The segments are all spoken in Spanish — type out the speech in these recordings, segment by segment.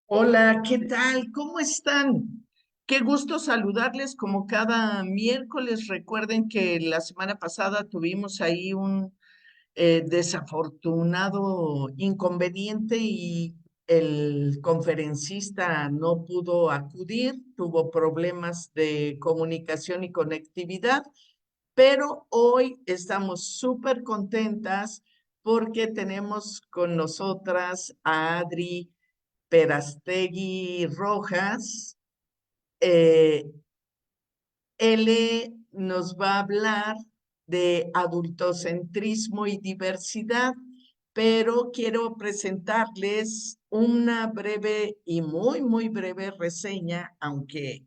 Hola, ¿qué tal? ¿Cómo están? Qué gusto saludarles como cada miércoles. Recuerden que la semana pasada tuvimos ahí un desafortunado inconveniente y el conferencista no pudo acudir, tuvo problemas de comunicación y conectividad, pero hoy estamos súper contentas porque tenemos con nosotras a Adri Perastegui Rojas. eh, Él nos va a hablar de adultocentrismo y diversidad, pero quiero presentarles una breve y muy breve reseña, aunque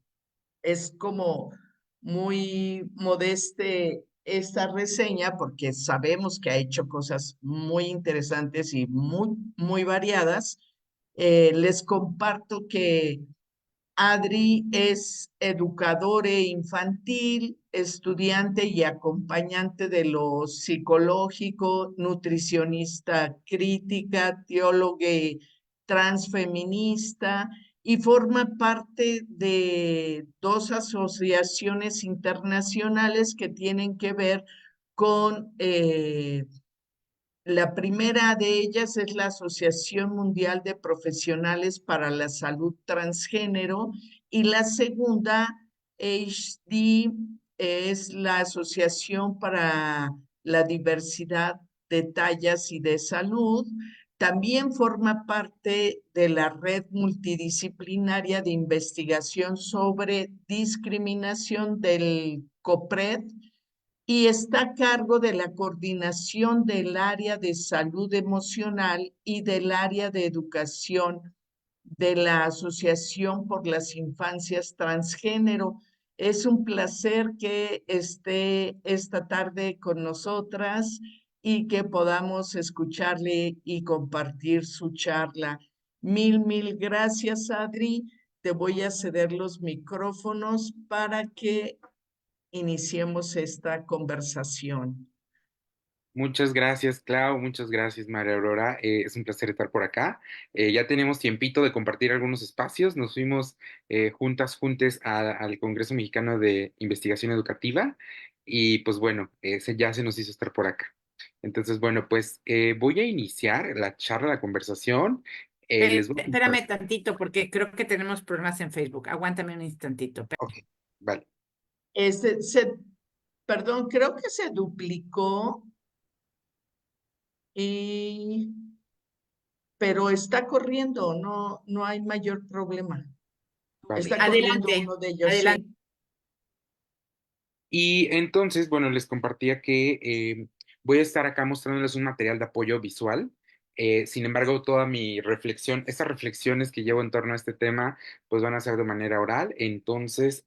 es como muy modeste esta reseña porque sabemos que ha hecho cosas muy interesantes y muy variadas. Les comparto que Adri es educadora infantil, estudiante y acompañante de lo psicológico, nutricionista crítica, teóloga transfeminista y forma parte de dos asociaciones internacionales que tienen que ver con la primera de ellas es la Asociación Mundial de Profesionales para la Salud Transgénero y la segunda, HD, es la Asociación para la Diversidad de Tallas y de Salud. También forma parte de la red multidisciplinaria de investigación sobre discriminación del COPRED y está a cargo de la coordinación del área de salud emocional y del área de educación de la Asociación por las Infancias Transgénero. Es un placer que esté esta tarde con nosotras y que podamos escucharle y compartir su charla. Mil gracias, Adri. Te voy a ceder los micrófonos para que iniciemos esta conversación. Muchas gracias, Clau. Muchas gracias, María Aurora. Es un placer estar por acá. Ya tenemos tiempito de compartir algunos espacios. Nos fuimos juntes al Congreso Mexicano de Investigación Educativa y pues bueno, ya se nos hizo estar por acá. Entonces, bueno, pues voy a iniciar la charla, la conversación. Les voy a Espérame compartir. tantito, porque creo que tenemos problemas en Facebook. Aguántame un instantito. Ok, vale. Este, perdón, creo que se duplicó, y, pero está corriendo, no hay mayor problema. Vale. Está corriendo Adelante, uno de ellos, adelante. sí. Y entonces, bueno, les compartía que voy a estar acá mostrándoles un material de apoyo visual. Sin embargo, toda mi reflexión, estas reflexiones que llevo en torno a este tema, pues van a ser de manera oral. Entonces,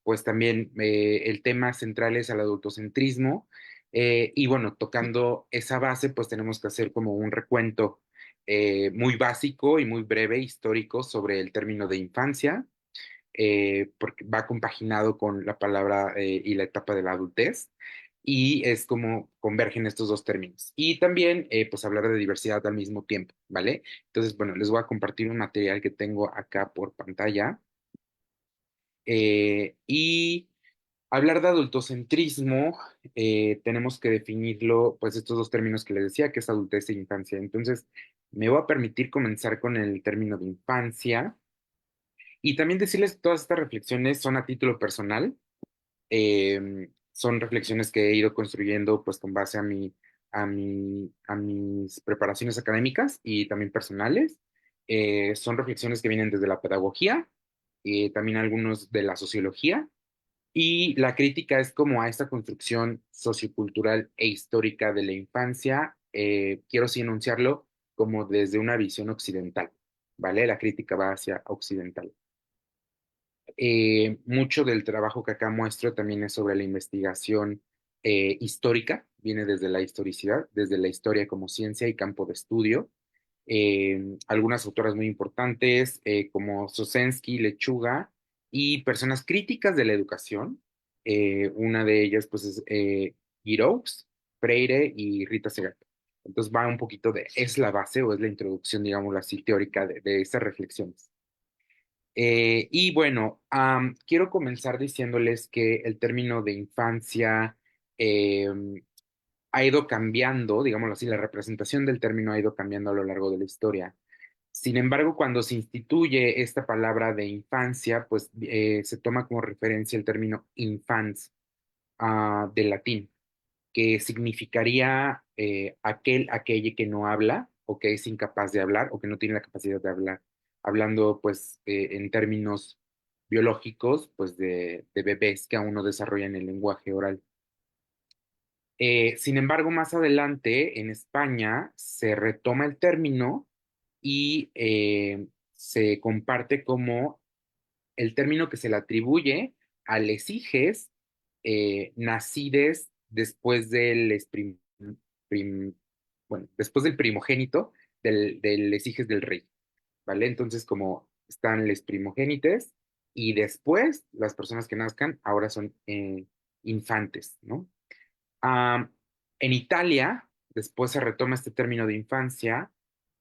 pues también el tema central es el adultocentrismo. Y bueno, tocando esa base, pues tenemos que hacer como un recuento muy básico y muy breve, histórico, sobre el término de infancia, porque va compaginado con la palabra y la etapa de la adultez, y es como convergen estos dos términos. Y también, pues, hablar de diversidad al mismo tiempo, ¿vale? Entonces, bueno, les voy a compartir un material que tengo acá por pantalla. Y hablar de adultocentrismo, tenemos que definirlo, pues, estos dos términos que les decía, que es adultez e infancia. Entonces, me voy a permitir comenzar con el término de infancia. Y también decirles que todas estas reflexiones son a título personal. Son reflexiones que he ido construyendo pues con base a mis preparaciones académicas y también personales. Son reflexiones que vienen desde la pedagogía, también algunos de la sociología, y la crítica es como a esta construcción sociocultural e histórica de la infancia. Quiero sí enunciarlo como desde una visión occidental, ¿vale? La crítica va hacia occidental. Mucho del trabajo que acá muestro también es sobre la investigación histórica, viene desde la historicidad, desde la historia como ciencia y campo de estudio. Algunas autoras muy importantes como Sosensky, Lechuga y personas críticas de la educación. Una de ellas pues es Giroux, Freire y Rita Segato. Entonces va un poquito es la base o es la introducción, digámoslo así, teórica de estas reflexiones. Y bueno, quiero comenzar diciéndoles que el término de infancia ha ido cambiando, digámoslo así, la representación del término ha ido cambiando a lo largo de la historia. Sin embargo, cuando se instituye esta palabra de infancia, pues se toma como referencia el término infans, del latín, que significaría aquella que no habla o que es incapaz de hablar o que no tiene la capacidad de hablar. Hablando pues en términos biológicos, pues de bebés que aún no desarrollan el lenguaje oral. Sin embargo, más adelante en España se retoma el término y se comparte como el término que se le atribuye a les hijes nacides después prim- bueno, después del primogénito del les hijes del rey, ¿vale? Entonces, como están les primogénites y después las personas que nazcan ahora son infantes, ¿no? Ah, en Italia, después se retoma este término de infancia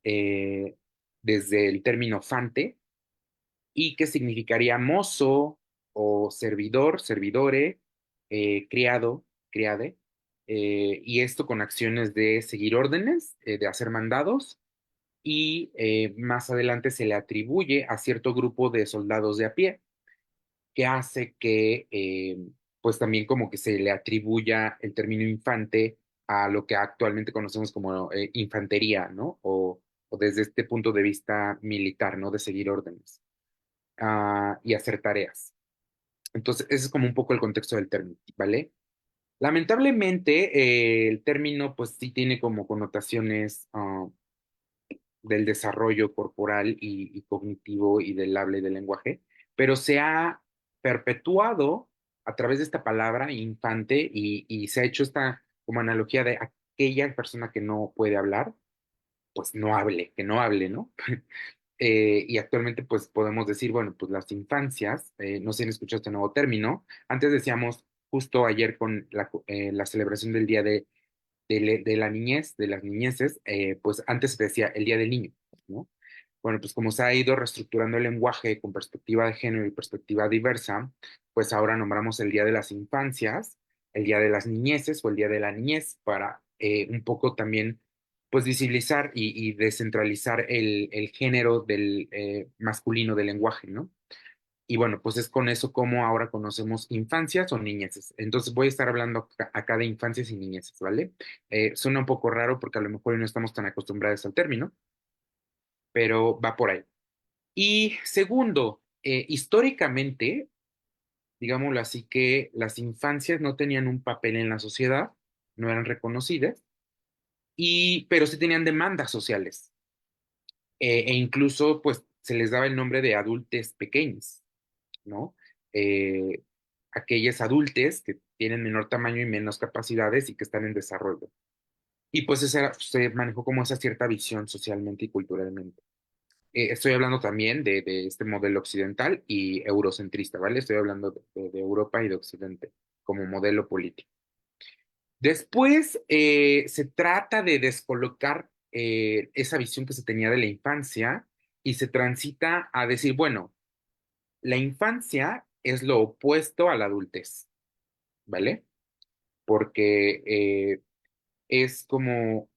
eh, desde el término fante, y que significaría mozo o servidor, servidore, criado, criade, y esto con acciones de seguir órdenes, de hacer mandados, y más adelante se le atribuye a cierto grupo de soldados de a pie, que hace que pues también como que se le atribuya el término infante a lo que actualmente conocemos como infantería, ¿no? O desde este punto de vista militar, ¿no? De seguir órdenes y hacer tareas. Entonces, ese es como un poco el contexto del término, ¿vale? Lamentablemente, el término pues sí tiene como connotaciones del desarrollo corporal y cognitivo y del habla y del lenguaje, pero se ha perpetuado a través de esta palabra infante y se ha hecho esta como analogía de aquella persona que no puede hablar, pues no hable, que no hable, ¿no? Y actualmente pues podemos decir, bueno, pues las infancias, no sé si han escuchado este nuevo término, antes decíamos justo ayer con la celebración del Día de la Niñez, de las niñeces, pues antes se decía el Día del Niño, ¿no? Bueno, pues como se ha ido reestructurando el lenguaje con perspectiva de género y perspectiva diversa, pues ahora nombramos el Día de las Infancias, el Día de las Niñeces o el Día de la Niñez para un poco también pues visibilizar y descentralizar el género del masculino del lenguaje, ¿no? Y bueno, pues es con eso como ahora conocemos infancias o niñeces. Entonces voy a estar hablando acá de infancias y niñeces, ¿vale? Suena un poco raro porque a lo mejor no estamos tan acostumbrados al término, pero va por ahí. Y segundo, históricamente, digámoslo así, que las infancias no tenían un papel en la sociedad, no eran reconocidas, pero sí tenían demandas sociales. E incluso, pues, se les daba el nombre de adultes pequeños, ¿no? Eh, aquellas adultes que tienen menor tamaño y menos capacidades y que están en desarrollo. Y pues se manejó como esa cierta visión socialmente y culturalmente. Estoy hablando también de este modelo occidental y eurocentrista, ¿vale? Estoy hablando de Europa y de Occidente como modelo político. Después se trata de descolocar esa visión que se tenía de la infancia y se transita a decir, bueno, la infancia es lo opuesto a la adultez, ¿vale? Porque es como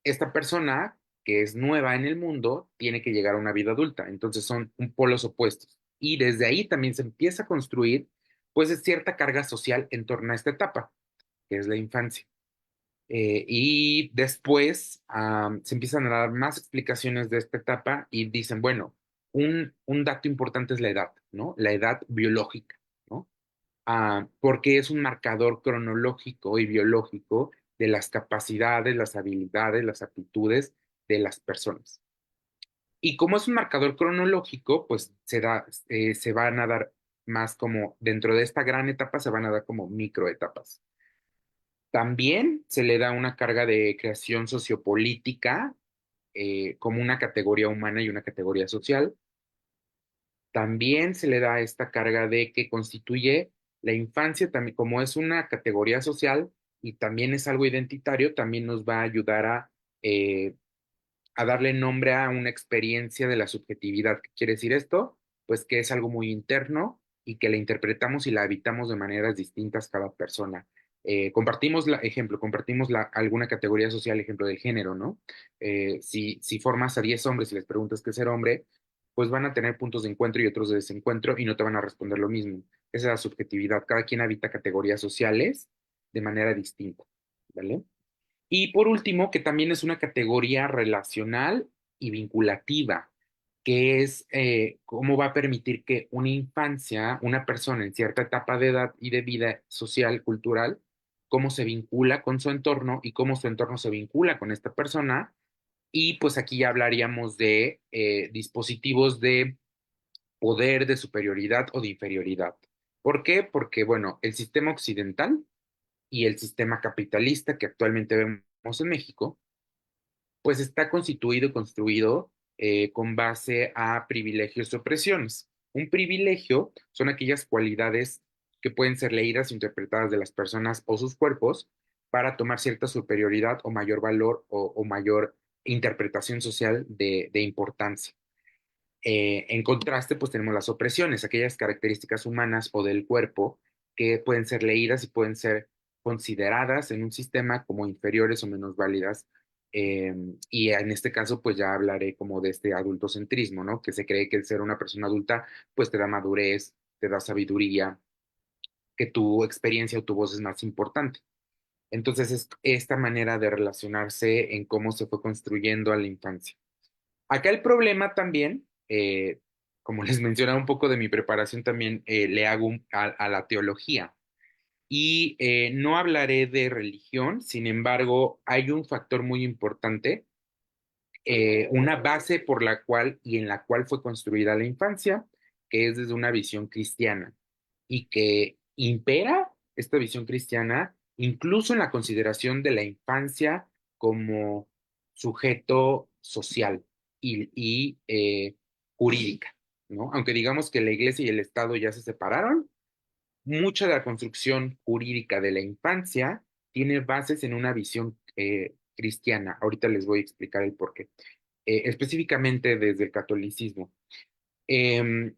esta persona que es nueva en el mundo tiene que llegar a una vida adulta, entonces son un polos opuestos. Y desde ahí también se empieza a construir, pues, cierta carga social en torno a esta etapa, que es la infancia. Y después se empiezan a dar más explicaciones de esta etapa y dicen, bueno, un dato importante es la edad, ¿no? La edad biológica, ¿no? Porque es un marcador cronológico y biológico de las capacidades, las habilidades, las aptitudes de las personas. Y como es un marcador cronológico, pues se van a dar más como, dentro de esta gran etapa, se van a dar como microetapas. También se le da una carga de creación sociopolítica como una categoría humana y una categoría social. También se le da esta carga de que constituye la infancia, también como es una categoría social, y también es algo identitario, también nos va a ayudar a darle nombre a una experiencia de la subjetividad. ¿Qué quiere decir esto? Pues que es algo muy interno y que la interpretamos y la habitamos de maneras distintas cada persona. Compartimos alguna categoría social, ejemplo del género, ¿no? Si formas a 10 hombres y les preguntas qué es ser hombre, pues van a tener puntos de encuentro y otros de desencuentro y no te van a responder lo mismo. Esa es la subjetividad. Cada quien habita categorías sociales de manera distinta, ¿vale? Y por último, que también es una categoría relacional y vinculativa, que es cómo va a permitir que una infancia, una persona en cierta etapa de edad y de vida social, cultural, cómo se vincula con su entorno y cómo su entorno se vincula con esta persona. Y pues aquí ya hablaríamos de dispositivos de poder, de superioridad o de inferioridad. ¿Por qué? Porque, bueno, el sistema occidental y el sistema capitalista que actualmente vemos en México, pues está constituido y construido con base a privilegios y opresiones. Un privilegio son aquellas cualidades que pueden ser leídas e interpretadas de las personas o sus cuerpos para tomar cierta superioridad o mayor valor o mayor interpretación social de importancia. En contraste, pues tenemos las opresiones, aquellas características humanas o del cuerpo que pueden ser leídas y pueden ser consideradas en un sistema como inferiores o menos válidas. Y en este caso, pues ya hablaré como de este adultocentrismo, ¿no? Que se cree que el ser una persona adulta, pues te da madurez, te da sabiduría, que tu experiencia o tu voz es más importante. Entonces, es esta manera de relacionarse en cómo se fue construyendo a la infancia. Acá el problema también, como les mencionaba un poco de mi preparación, también le hago a la teología. Y no hablaré de religión, sin embargo, hay un factor muy importante, una base por la cual y en la cual fue construida la infancia, que es desde una visión cristiana y que impera esta visión cristiana incluso en la consideración de la infancia como sujeto social y jurídica, ¿no? Aunque digamos que la iglesia y el Estado ya se separaron, mucha de la construcción jurídica de la infancia tiene bases en una visión cristiana. Ahorita les voy a explicar el porqué. Específicamente desde el catolicismo. Eh,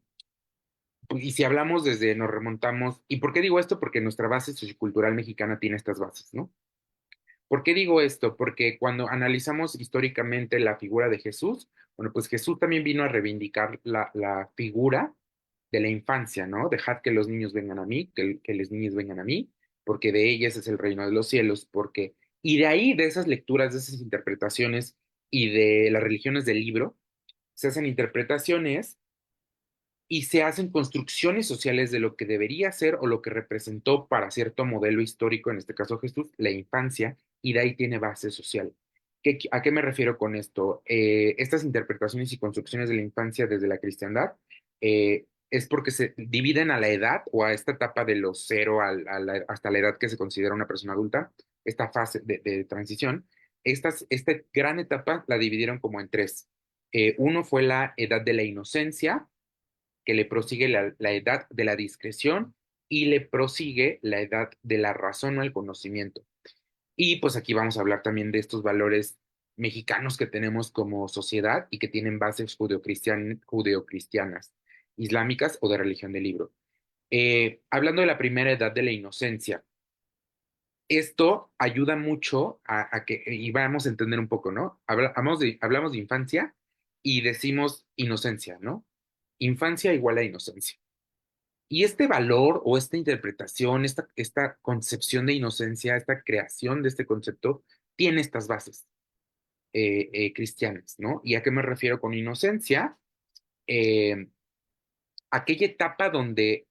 y si hablamos desde, nos remontamos, ¿y por qué digo esto? Porque nuestra base sociocultural mexicana tiene estas bases, ¿no? ¿Por qué digo esto? Porque cuando analizamos históricamente la figura de Jesús, bueno, pues Jesús también vino a reivindicar la figura de la infancia, ¿no? Dejad que los niños vengan a mí, que los niños vengan a mí, porque de ellas es el reino de los cielos, porque, y de ahí, de esas lecturas, de esas interpretaciones y de las religiones del libro, se hacen interpretaciones y se hacen construcciones sociales de lo que debería ser o lo que representó para cierto modelo histórico, en este caso Jesús, la infancia, y de ahí tiene base social. ¿A qué me refiero con esto? Estas interpretaciones y construcciones de la infancia desde la cristiandad es porque se dividen a la edad o a esta etapa de los cero hasta la edad que se considera una persona adulta, esta fase de transición. Esta gran etapa la dividieron como en tres. Uno fue la edad de la inocencia, que le prosigue la edad de la discreción y le prosigue la edad de la razón o el conocimiento. Y pues aquí vamos a hablar también de estos valores mexicanos que tenemos como sociedad y que tienen bases judeocristianas, islámicas o de religión del libro. Hablando de la primera edad de la inocencia, esto ayuda mucho a que, y vamos a entender un poco, ¿no? Hablamos de infancia y decimos inocencia, ¿no? Infancia igual a inocencia. Y este valor o esta interpretación, esta concepción de inocencia, esta creación de este concepto, tiene estas bases cristianas, ¿no? ¿Y a qué me refiero con inocencia? Eh, Aquella etapa donde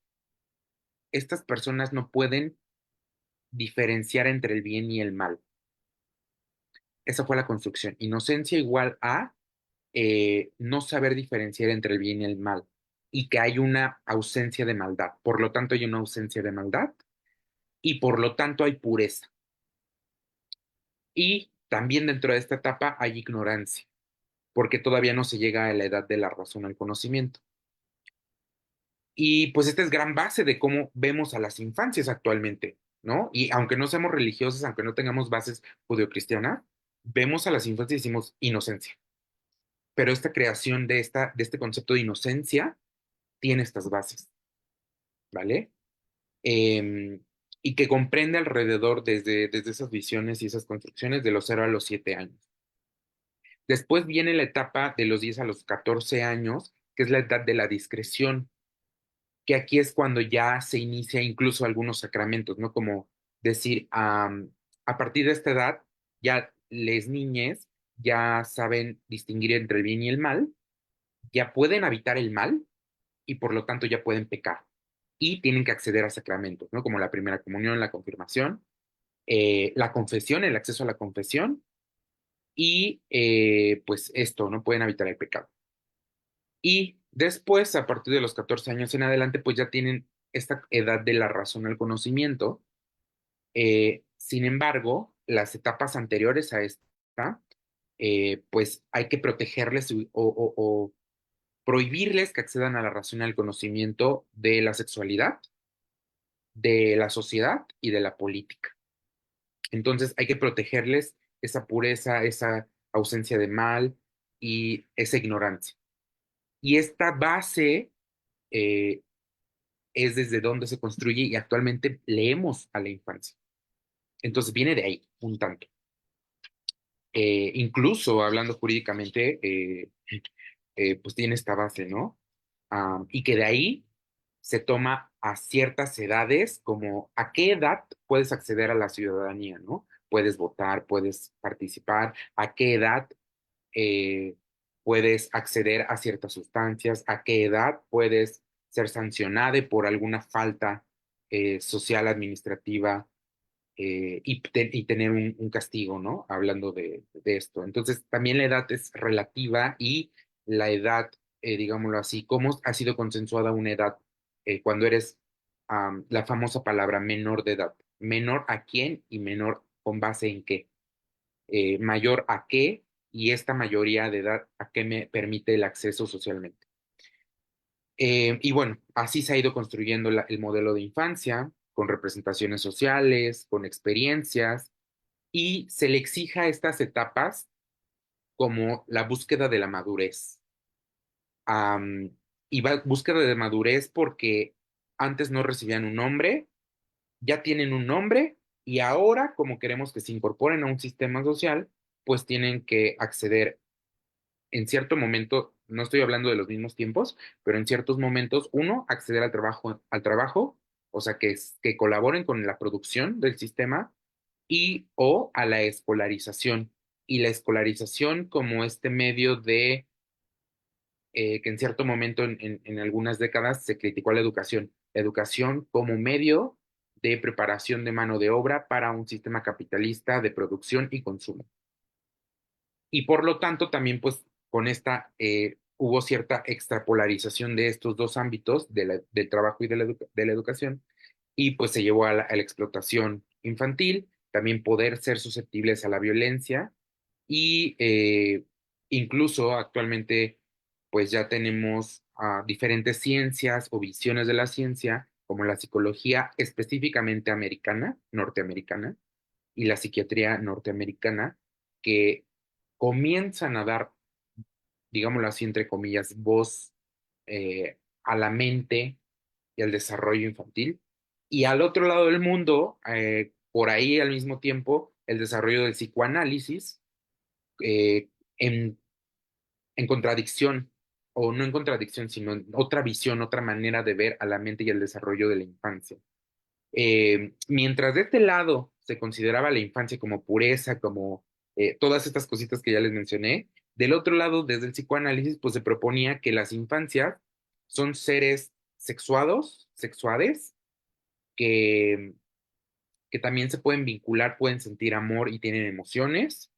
estas personas no pueden diferenciar entre el bien y el mal. Esa fue la construcción. Inocencia igual a no saber diferenciar entre el bien y el mal y que hay una ausencia de maldad. Por lo tanto, hay una ausencia de maldad y por lo tanto hay pureza. Y también dentro de esta etapa hay ignorancia, porque todavía no se llega a la edad de la razón al conocimiento. Y pues esta es gran base de cómo vemos a las infancias actualmente. ¿no? Y aunque no seamos religiosos, aunque no tengamos bases judeocristianas, vemos a las infancias y decimos inocencia. Pero esta creación de este concepto de inocencia tiene estas bases, ¿vale? Em, y que comprende alrededor desde esas visiones y esas construcciones de los 0 a los 7 años. Después viene la etapa de los 10 a los 14 años, que es la edad de la discreción, que aquí es cuando ya se inicia incluso algunos sacramentos, ¿no? Como decir, a partir de esta edad, ya les niñes ya saben distinguir entre el bien y el mal, ya pueden habitar el mal y por lo tanto ya pueden pecar. Y tienen que acceder a sacramentos, ¿no? Como la primera comunión, la confirmación, la confesión, el acceso a la confesión y pues esto, ¿no? Pueden habitar el pecado. Y después, a partir de los 14 años en adelante, pues ya tienen esta edad de la razón al conocimiento. Sin embargo, las etapas anteriores a esta, pues hay que protegerles o prohibirles que accedan a la razón y al conocimiento de la sexualidad, de la sociedad y de la política. Entonces hay que protegerles esa pureza, esa ausencia de mal y esa ignorancia. Y esta base eh, es desde donde se construye y actualmente leemos a la infancia. Entonces viene de ahí, un tanto. Incluso hablando jurídicamente, pues tiene esta base, ¿no? Y que de ahí se toma a ciertas edades, como a qué edad puedes acceder a la ciudadanía, ¿no? Puedes votar, puedes participar, a qué edad eh, puedes acceder a ciertas sustancias, a qué edad puedes ser sancionado por alguna falta social, administrativa, y tener un castigo, ¿no? Hablando de esto. Entonces, también la edad es relativa y la edad, digámoslo así, cómo ha sido consensuada una edad cuando eres la famosa palabra menor de edad. ¿Menor a quién y menor con base en qué? Mayor a qué y esta mayoría de edad a qué me permite el acceso socialmente. Y bueno, así se ha ido construyendo el modelo de infancia, con representaciones sociales, con experiencias, y se le exija estas etapas como la búsqueda de la madurez. Am, y búsqueda de madurez porque antes no recibían un nombre, ya tienen un nombre y ahora, como queremos que se incorporen a un sistema social, pues tienen que acceder en cierto momento, no estoy hablando de los mismos tiempos, pero en ciertos momentos, uno, acceder al trabajo, o sea, que colaboren con la producción del sistema y o a la escolarización. Y la escolarización como este medio de que en cierto momento en algunas décadas se criticó a la educación como medio de preparación de mano de obra para un sistema capitalista de producción y consumo. Y por lo tanto, también pues con esta hubo cierta extrapolarización de estos dos ámbitos, del trabajo y de la educación, y pues se llevó a la explotación infantil, también poder ser susceptibles a la violencia y incluso actualmente pues ya tenemos diferentes ciencias o visiones de la ciencia, como la psicología específicamente americana, norteamericana, y la psiquiatría norteamericana, que comienzan a dar, digámoslo así, entre comillas, voz a la mente y al desarrollo infantil. Y al otro lado del mundo, por ahí al mismo tiempo, el desarrollo del psicoanálisis eh, en, en contradicción, o no en contradicción, sino en otra visión, otra manera de ver a la mente y el desarrollo de la infancia. Mientras de este lado se consideraba la infancia como pureza, como todas estas cositas que ya les mencioné, del otro lado, desde el psicoanálisis, pues se proponía que las infancias son seres sexuados, sexuades, que, que también se pueden vincular, pueden sentir amor y tienen emociones,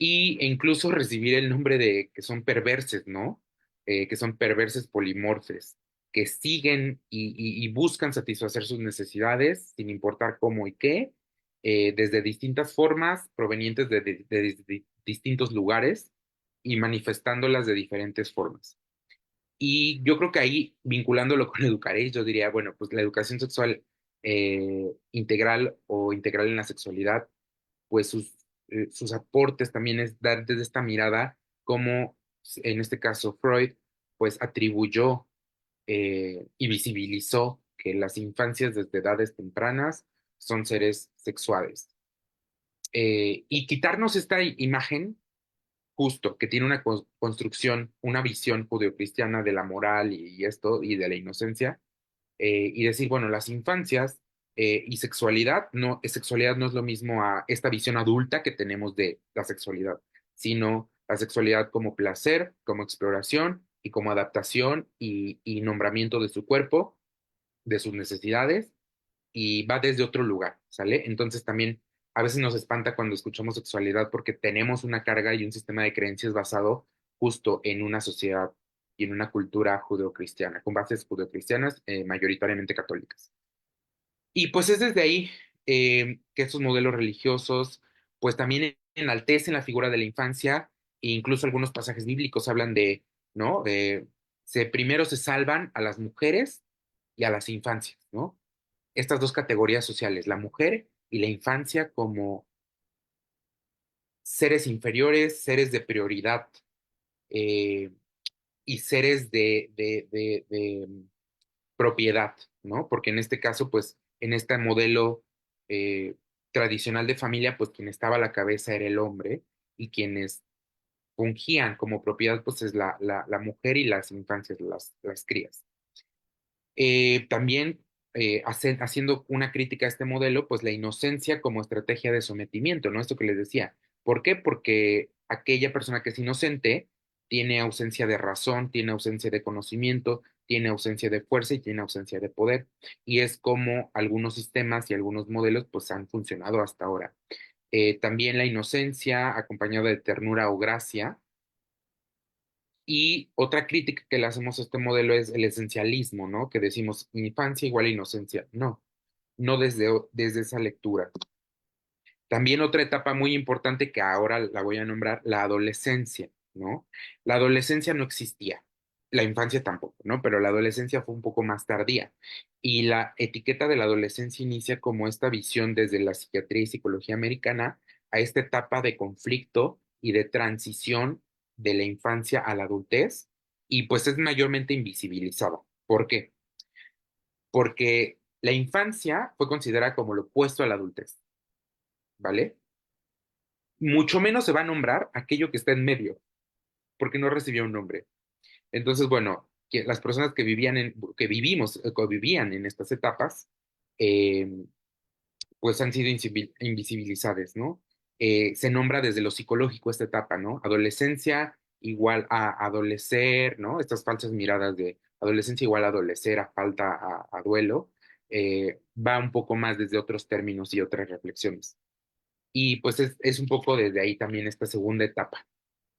e incluso recibir el nombre de que son perverses, ¿no? Que son perverses polimorfes, que siguen y buscan satisfacer sus necesidades sin importar cómo y qué, desde distintas formas provenientes de distintos lugares y manifestándolas de diferentes formas. Y yo creo que ahí, vinculándolo con Educaréis, yo diría, bueno, pues la educación sexual integral o integral en la sexualidad, pues sus aportes también es dar desde esta mirada como, en este caso, Freud, pues atribuyó y visibilizó que las infancias desde edades tempranas son seres sexuales. Y quitarnos esta imagen justo, que tiene una construcción, una visión judeocristiana de la moral y esto, y de la inocencia, y decir, bueno, las infancias y sexualidad no es lo mismo a esta visión adulta que tenemos de la sexualidad, sino la sexualidad como placer, como exploración y como adaptación y nombramiento de su cuerpo, de sus necesidades, y va desde otro lugar, ¿sale? Entonces también a veces nos espanta cuando escuchamos sexualidad porque tenemos una carga y un sistema de creencias basado justo en una sociedad y en una cultura judeocristiana, con bases judeocristianas, mayoritariamente católicas. Y pues es desde ahí que estos modelos religiosos pues también enaltecen la figura de la infancia e incluso algunos pasajes bíblicos hablan de, ¿no? Primero se salvan a las mujeres y a las infancias, ¿no? Estas dos categorías sociales, la mujer y la infancia como seres inferiores, seres de prioridad eh, y seres de propiedad, ¿no? Porque en este caso, pues, en este modelo eh, tradicional de familia, pues quien estaba a la cabeza era el hombre y quienes fungían como propiedad, pues es la mujer y las infancias, las crías. También haciendo una crítica a este modelo, pues la inocencia como estrategia de sometimiento, ¿no? Esto que les decía. ¿Por qué? Porque aquella persona que es inocente tiene ausencia de razón, tiene ausencia de conocimiento, tiene ausencia de fuerza y tiene ausencia de poder. Y es como algunos sistemas y algunos modelos pues han funcionado hasta ahora. También la inocencia acompañada de ternura o gracia. Y otra crítica que le hacemos a este modelo es el esencialismo, ¿no? Que decimos infancia igual a inocencia. No, no desde esa lectura. También otra etapa muy importante que ahora la voy a nombrar, la adolescencia, ¿no? La adolescencia no existía, la infancia tampoco, ¿no? Pero la adolescencia fue un poco más tardía. Y la etiqueta de la adolescencia inicia como esta visión desde la psiquiatría y psicología americana a esta etapa de conflicto y de transición de la infancia a la adultez, y pues es mayormente invisibilizada. ¿Por qué? Porque la infancia fue considerada como lo opuesto a la adultez, ¿vale? Mucho menos se va a nombrar aquello que está en medio, porque no recibió un nombre. Entonces, bueno, las personas que vivían en estas etapas, eh, pues han sido invisibilizadas, ¿no? Se nombra desde lo psicológico esta etapa, ¿no? Adolescencia igual a adolecer, ¿no? Estas falsas miradas de adolescencia igual a adolecer, a falta, a duelo, va un poco más desde otros términos y otras reflexiones. Y pues es un poco desde ahí también esta segunda etapa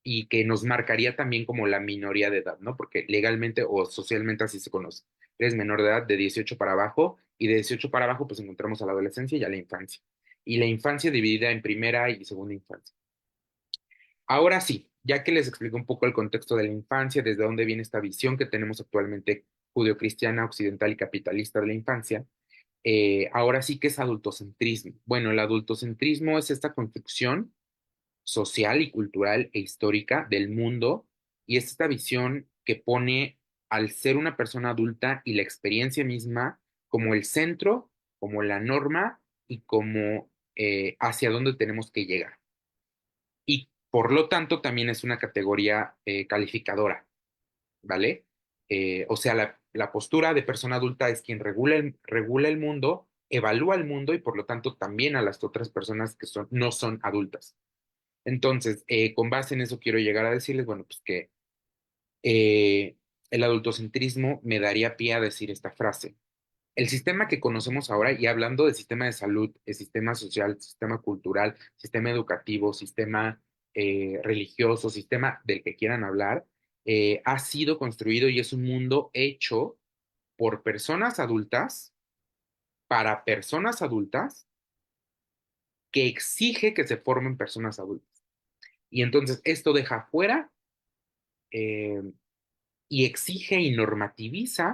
y que nos marcaría también como la minoría de edad, ¿no? Porque legalmente o socialmente así se conoce. Eres menor de edad de 18 para abajo y de 18 para abajo pues encontramos a la adolescencia y a la infancia. Y la infancia dividida en primera y segunda infancia. Ahora sí, ya que les explico un poco el contexto de la infancia, desde dónde viene esta visión que tenemos actualmente judeocristiana, occidental y capitalista de la infancia, ahora sí que es adultocentrismo. Bueno, el adultocentrismo es esta construcción social y cultural e histórica del mundo y es esta visión que pone al ser una persona adulta y la experiencia misma como el centro, como la norma y como hacia dónde tenemos que llegar. Y por lo tanto también es una categoría calificadora, ¿vale? O sea, la postura de persona adulta es quien regula el mundo, evalúa el mundo y por lo tanto también a las otras personas que no son adultas. Entonces, con base en eso quiero llegar a decirles, bueno, pues que eh, el adultocentrismo me daría pie a decir esta frase. El sistema que conocemos ahora, y hablando de sistema de salud, el sistema social, sistema cultural, sistema educativo, sistema religioso, sistema del que quieran hablar, ha sido construido y es un mundo hecho por personas adultas, para personas adultas, que exige que se formen personas adultas. Y entonces esto deja fuera eh, y exige y normativiza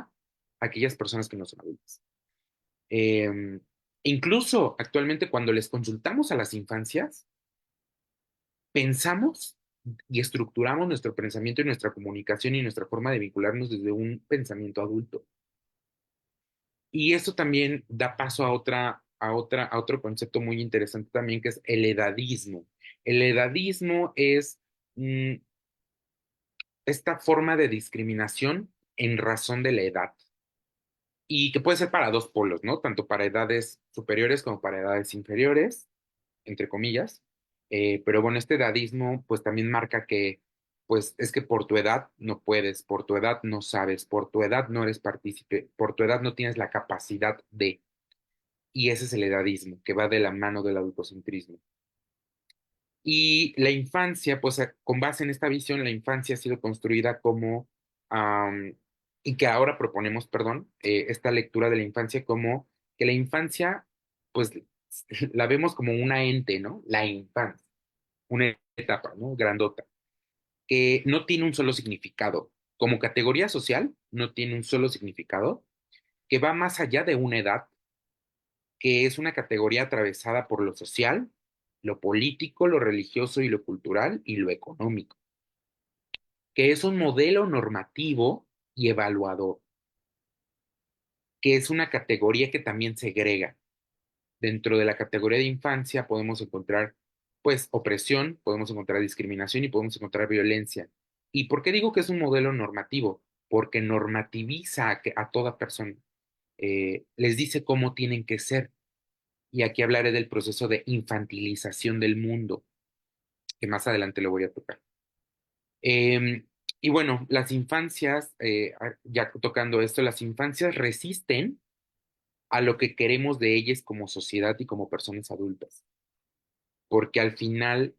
a aquellas personas que no son adultas. Em, Incluso actualmente cuando les consultamos a las infancias, pensamos y estructuramos nuestro pensamiento y nuestra comunicación y nuestra forma de vincularnos desde un pensamiento adulto. Y eso también da paso a otro concepto muy interesante también, que es el edadismo. El edadismo es mm, esta forma de discriminación en razón de la edad y que puede ser para dos polos, ¿no? Tanto para edades superiores como para edades inferiores, entre comillas. Pero bueno, este edadismo pues también marca que pues es que por tu edad no puedes, por tu edad no sabes, por tu edad no eres partícipe, por tu edad no tienes la capacidad de. Y ese es el edadismo, que va de la mano del adultocentrismo. Y la infancia, pues con base en esta visión, la infancia ha sido construida como, am, y que ahora proponemos, perdón, esta lectura de la infancia como que la infancia, pues la vemos como una ente, ¿no? La infancia, una etapa, ¿no? Grandota, que no tiene un solo significado. Como categoría social, no tiene un solo significado, que va más allá de una edad, que es una categoría atravesada por lo social, lo político, lo religioso y lo cultural y lo económico, que es un modelo normativo y evaluador, que es una categoría que también segrega. Dentro de la categoría de infancia podemos encontrar, pues, opresión, podemos encontrar discriminación y podemos encontrar violencia. ¿Y por qué digo que es un modelo normativo? Porque normativiza a toda persona, les dice cómo tienen que ser. Y aquí hablaré del proceso de infantilización del mundo, que más adelante lo voy a tocar. Eh, y bueno, las infancias, ya tocando esto, las infancias resisten a lo que queremos de ellas como sociedad y como personas adultas, porque al final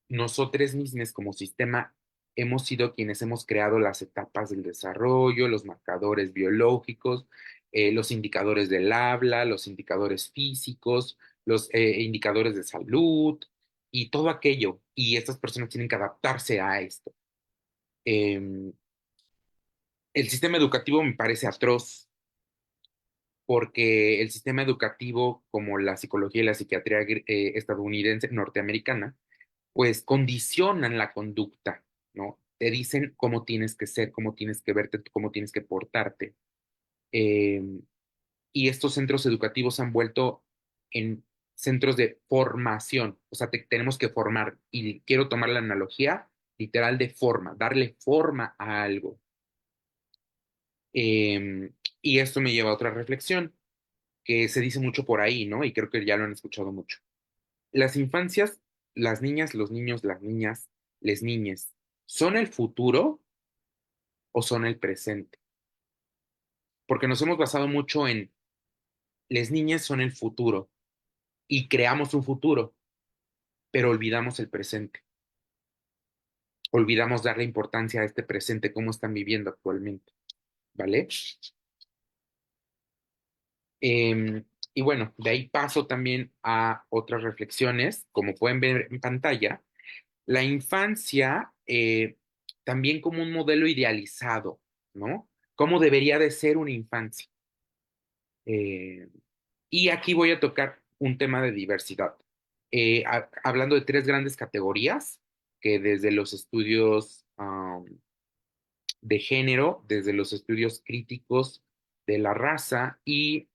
nosotros mismos como sistema hemos sido quienes hemos creado las etapas del desarrollo, los marcadores biológicos, los indicadores del habla, los indicadores físicos, los indicadores de salud y todo aquello. Y estas personas tienen que adaptarse a esto. Eh, el sistema educativo me parece atroz porque el sistema educativo, como la psicología y la psiquiatría estadounidense, norteamericana, pues condicionan la conducta, ¿no? Te dicen cómo tienes que ser, cómo tienes que verte, cómo tienes que portarte. Eh, y estos centros educativos se han vuelto en centros de formación, o sea, tenemos que formar, y quiero tomar la analogía literal de forma, darle forma a algo. Y esto me lleva a otra reflexión que se dice mucho por ahí, ¿no? Y creo que ya lo han escuchado mucho. Las infancias, las niñas, los niños, las niñas, les niñes, ¿son el futuro o son el presente? Porque nos hemos basado mucho en las niñas son el futuro y creamos un futuro, pero olvidamos el presente. Olvidamos darle importancia a este presente, cómo están viviendo actualmente, ¿vale? Y bueno, de ahí paso también a otras reflexiones, como pueden ver en pantalla, la infancia también como un modelo idealizado, ¿no? ¿Cómo debería de ser una infancia? Eh, y aquí voy a tocar un tema de diversidad, hablando de tres grandes categorías que desde los estudios de género, desde los estudios críticos de la raza y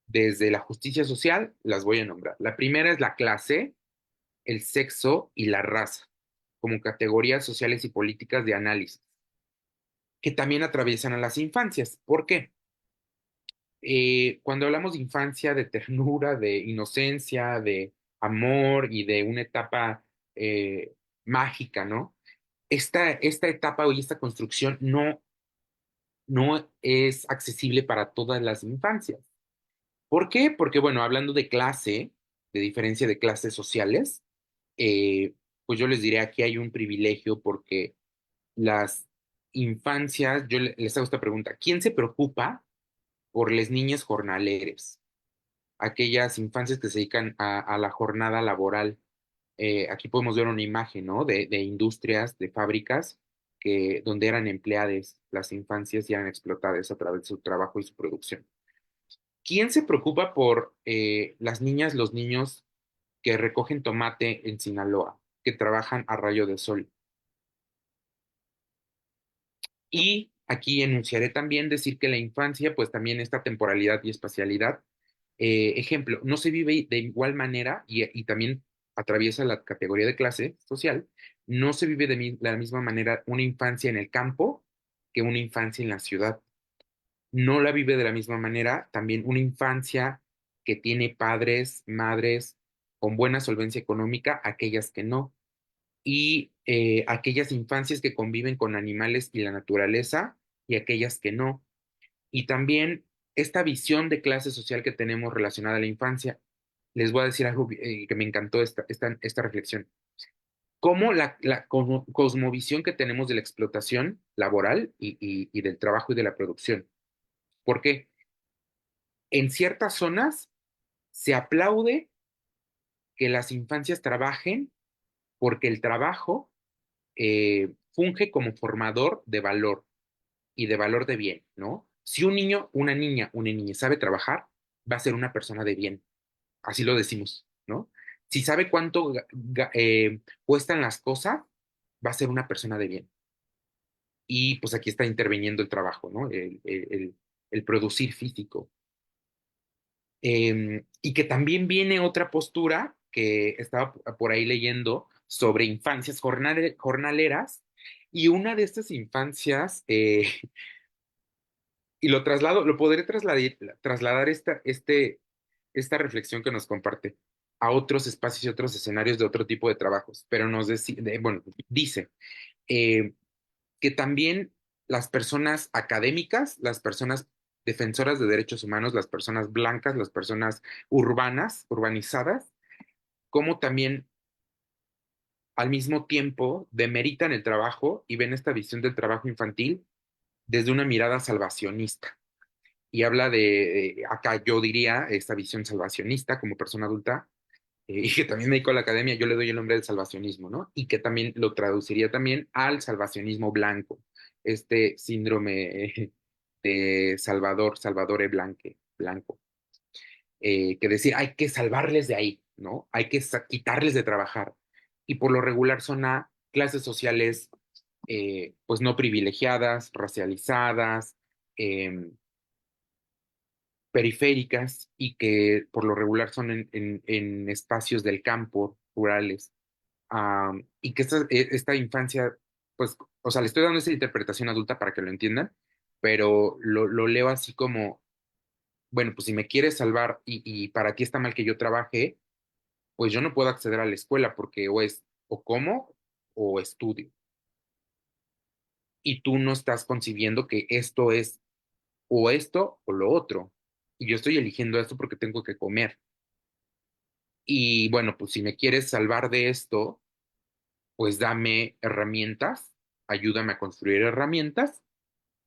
desde la justicia social, las voy a nombrar. La primera es la clase, el sexo y la raza, como categorías sociales y políticas de análisis, que también atraviesan a las infancias. ¿Por qué? Cuando hablamos de infancia, de ternura, de inocencia, de amor y de una etapa mágica, ¿no? Esta etapa y esta construcción no es accesible para todas las infancias. ¿Por qué? Porque, bueno, hablando de clase, de diferencia de clases sociales, pues yo les diré aquí hay un privilegio porque las infancias, les hago esta pregunta, ¿quién se preocupa por las niñas jornaleras? Aquellas infancias que se dedican a la jornada laboral. Aquí podemos ver una imagen, ¿no? De industrias, de fábricas, donde eran empleadas las infancias y eran explotadas a través de su trabajo y su producción. ¿Quién se preocupa por las niñas, los niños que recogen tomate en Sinaloa, que trabajan a rayo de sol? Y aquí enunciaré también decir que la infancia, pues también esta temporalidad y espacialidad, ejemplo, no se vive de igual manera y también atraviesa la categoría de clase social, no se vive de la misma manera una infancia en el campo que una infancia en la ciudad. No la vive de la misma manera también una infancia que tiene padres, madres con buena solvencia económica, aquellas que no y aquellas infancias que conviven con animales y la naturaleza y aquellas que no. Y también esta visión de clase social que tenemos relacionada a la infancia. Les voy a decir algo que me encantó esta reflexión. Cómo la cosmovisión que tenemos de la explotación laboral y del trabajo y de la producción. Porque en ciertas zonas se aplaude que las infancias trabajen porque el trabajo funge como formador de valor y de valor de bien, ¿no? Si un niño, una niña sabe trabajar, va a ser una persona de bien, así lo decimos, ¿no? Si sabe cuánto cuestan las cosas, va a ser una persona de bien. Y pues aquí está interviniendo el trabajo, ¿no? El producir físico. Y que también viene otra postura que estaba por ahí leyendo sobre infancias jornaleras, y una de estas infancias, y lo podré trasladar esta reflexión que nos comparte a otros espacios y otros escenarios de otro tipo de trabajos, pero bueno, dice eh, que también las personas académicas, las personas defensoras de derechos humanos, las personas blancas, las personas urbanizadas, como también al mismo tiempo demeritan el trabajo y ven esta visión del trabajo infantil desde una mirada salvacionista. Y habla acá yo diría, esta visión salvacionista como persona adulta, y que también me dedico a la academia, yo le doy el nombre del salvacionismo, ¿no? Y que también lo traduciría también al salvacionismo blanco, este síndrome de Salvadore Blanco, que decía, hay que salvarles de ahí, ¿no? Hay que quitarles de trabajar. Y por lo regular son a clases sociales, pues no privilegiadas, racializadas, eh, periféricas y que por lo regular son en espacios del campo, rurales. Y que esta infancia, pues, o sea, le estoy dando esa interpretación adulta para que lo entiendan, pero lo leo así como, bueno, pues si me quieres salvar y para ti está mal que yo trabaje, pues yo no puedo acceder a la escuela porque o como o estudio. Y tú no estás concibiendo que esto es o esto o lo otro. Y yo estoy eligiendo esto porque tengo que comer. Y bueno, pues si me quieres salvar de esto, pues dame herramientas, ayúdame a construir herramientas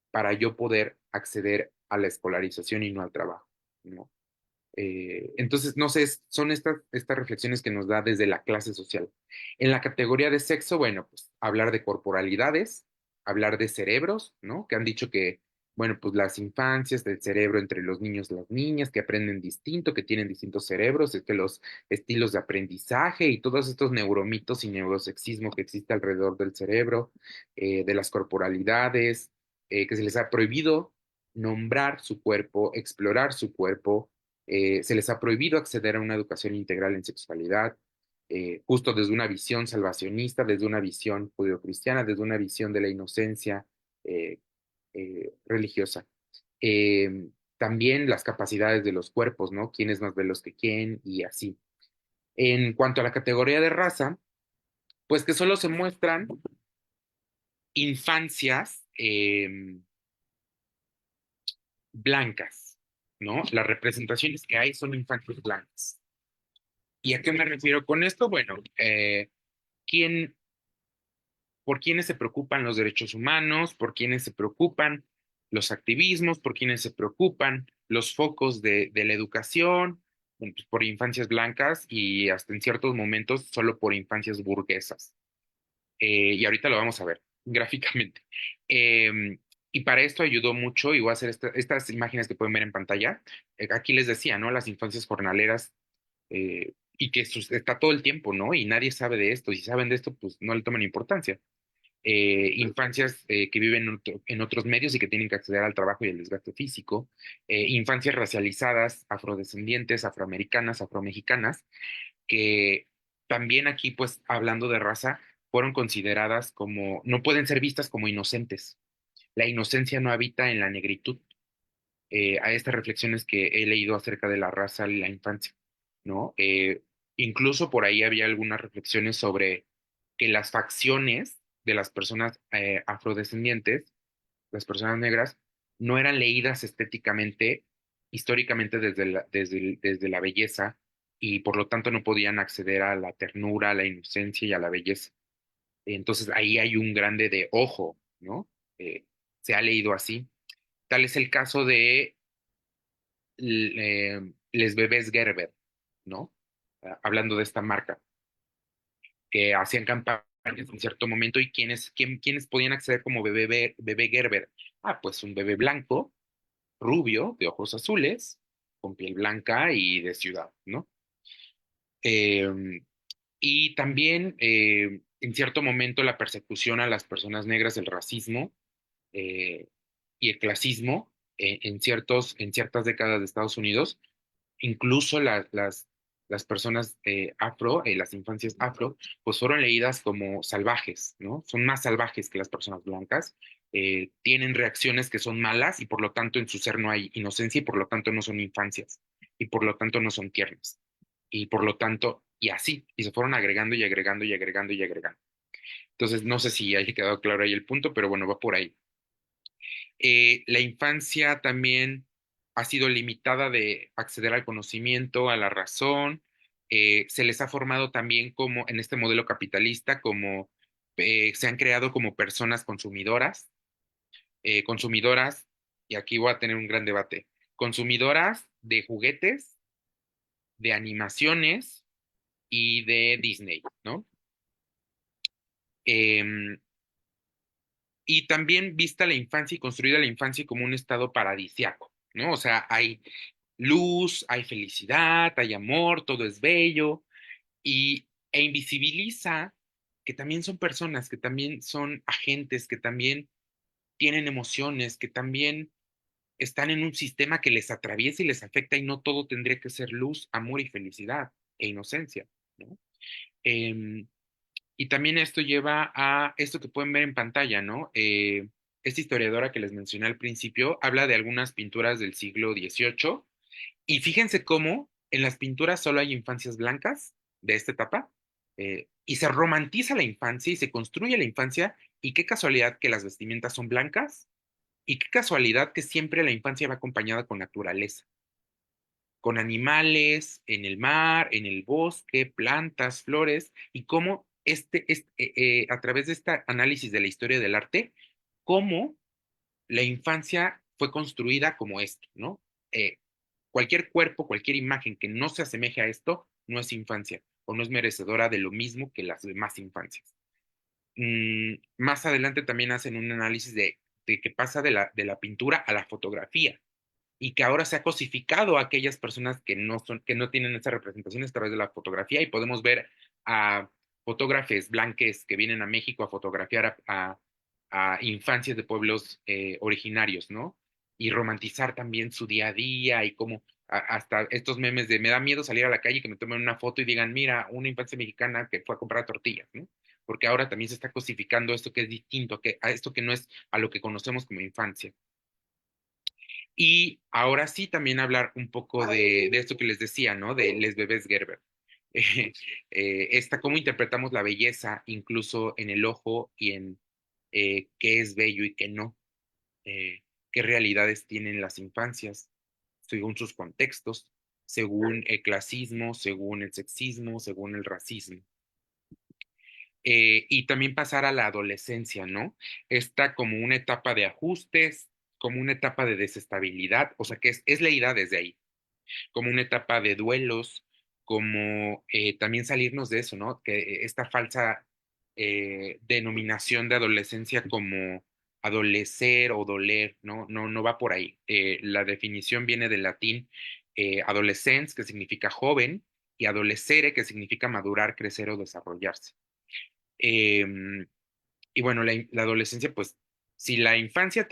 para yo poder acceder a la escolarización y no al trabajo, ¿no? Entonces, no sé, son estas reflexiones que nos da desde la clase social. En la categoría de sexo, bueno, pues hablar de corporalidades, hablar de cerebros, ¿no? Que han dicho que, bueno, pues las infancias, del cerebro entre los niños y las niñas, que aprenden distinto, que tienen distintos cerebros, es que los estilos de aprendizaje y todos estos neuromitos y neurosexismo que existe alrededor del cerebro, de las corporalidades, que se les ha prohibido nombrar su cuerpo, explorar su cuerpo, se les ha prohibido acceder a una educación integral en sexualidad, justo desde una visión salvacionista, desde una visión judeocristiana, desde una visión de la inocencia eh, religiosa. También las capacidades de los cuerpos, ¿no? ¿Quién es más veloz que quién? Y así. En cuanto a la categoría de raza, pues que solo se muestran infancias blancas, ¿no? Las representaciones que hay son infancias blancas. ¿Y a qué me refiero con esto? Bueno, ¿quién, por quiénes se preocupan los derechos humanos, por quiénes se preocupan los activismos, por quiénes se preocupan los focos de la educación, bueno, pues por infancias blancas y hasta en ciertos momentos solo por infancias burguesas. Y ahorita lo vamos a ver gráficamente. Y para esto ayudó mucho, y voy a hacer estas imágenes que pueden ver en pantalla. Aquí les decía, ¿no? Las infancias jornaleras, y que está todo el tiempo, ¿no? Y nadie sabe de esto. Si saben de esto, pues no le toman importancia. Infancias que viven en otros medios y que tienen que acceder al trabajo y al desgaste físico. Infancias racializadas, afrodescendientes, afroamericanas, afromexicanas, que también aquí, pues, hablando de raza, fueron consideradas como, no pueden ser vistas como inocentes. La inocencia no habita en la negritud. A estas reflexiones que he leído acerca de la raza y la infancia, ¿no? Incluso por ahí había algunas reflexiones sobre que las facciones de las personas afrodescendientes, las personas negras, no eran leídas estéticamente, históricamente desde la belleza, y por lo tanto no podían acceder a la ternura, a la inocencia y a la belleza. Entonces ahí hay un grande de ojo, ¿no? Se ha leído así. Tal es el caso de Les Bebés Gerber, ¿no? Hablando de esta marca, que hacían campañas en cierto momento y quiénes podían acceder como bebé Gerber. Ah, pues un bebé blanco, rubio, de ojos azules, con piel blanca y de ciudad, ¿no? Eh, y también en cierto momento la persecución a las personas negras, el racismo eh, y el clasismo en ciertas décadas de Estados Unidos, incluso las personas afro, las infancias afro, pues fueron leídas como salvajes, ¿no? Son más salvajes que las personas blancas, tienen reacciones que son malas y por lo tanto en su ser no hay inocencia y por lo tanto no son infancias y por lo tanto no son tiernas y por lo tanto, y así, y se fueron agregando y agregando y agregando y agregando. Entonces, no sé si haya quedado claro ahí el punto, pero bueno, va por ahí. La infancia también ha sido limitada de acceder al conocimiento, a la razón. Se les ha formado también como en este modelo capitalista, como se han creado como personas consumidoras, y aquí voy a tener un gran debate, consumidoras de juguetes, de animaciones y de Disney, ¿no? Em, y también vista la infancia y construida la infancia como un estado paradisiaco, ¿no? O sea, hay luz, hay felicidad, hay amor, todo es bello, e invisibiliza que también son personas, que también son agentes, que también tienen emociones, que también están en un sistema que les atraviesa y les afecta y no todo tendría que ser luz, amor y felicidad e inocencia, ¿no? Em, y también esto lleva a esto que pueden ver en pantalla, ¿no? Esta historiadora que les mencioné al principio habla de algunas pinturas del siglo XVIII y fíjense cómo en las pinturas solo hay infancias blancas de esta etapa, y se romantiza la infancia y se construye la infancia, y qué casualidad que las vestimentas son blancas, y qué casualidad que siempre la infancia va acompañada con naturaleza, con animales, en el mar, en el bosque, plantas, flores, y cómo a través de este análisis de la historia del arte, cómo la infancia fue construida como esto, ¿no? Eh, Cualquier cuerpo, cualquier imagen que no se asemeje a esto, no es infancia o no es merecedora de lo mismo que las demás infancias. Más adelante también hacen un análisis de qué pasa de la pintura a la fotografía y que ahora se ha cosificado a aquellas personas que no tienen esas representaciones a través de la fotografía y podemos ver a fotógrafos blanques que vienen a México a fotografiar a infancias de pueblos originarios, ¿no? Y romantizar también su día a día y cómo hasta estos memes de me da miedo salir a la calle y que me tomen una foto y digan, mira, una infancia mexicana que fue a comprar tortillas, ¿no? Porque ahora también se está cosificando esto que es distinto, a esto que no es a lo que conocemos como infancia. Y ahora sí también hablar un poco de esto que les decía, ¿no? De Les Bebés Gerber. Cómo interpretamos la belleza incluso en el ojo y en qué es bello y qué no, qué realidades tienen las infancias según sus contextos, según el clasismo, según el sexismo, según el racismo. Y también pasar a la adolescencia, ¿no? Está como una etapa de ajustes, como una etapa de desestabilidad, o sea que es leída desde ahí, como una etapa de duelos, como también salirnos de eso, ¿no? Que esta falsa denominación de adolescencia como adolecer o doler, ¿no? No va por ahí. La definición viene del latín adolescens, que significa joven, y adolescere, que significa madurar, crecer o desarrollarse. Em, y bueno, la adolescencia, pues, si la infancia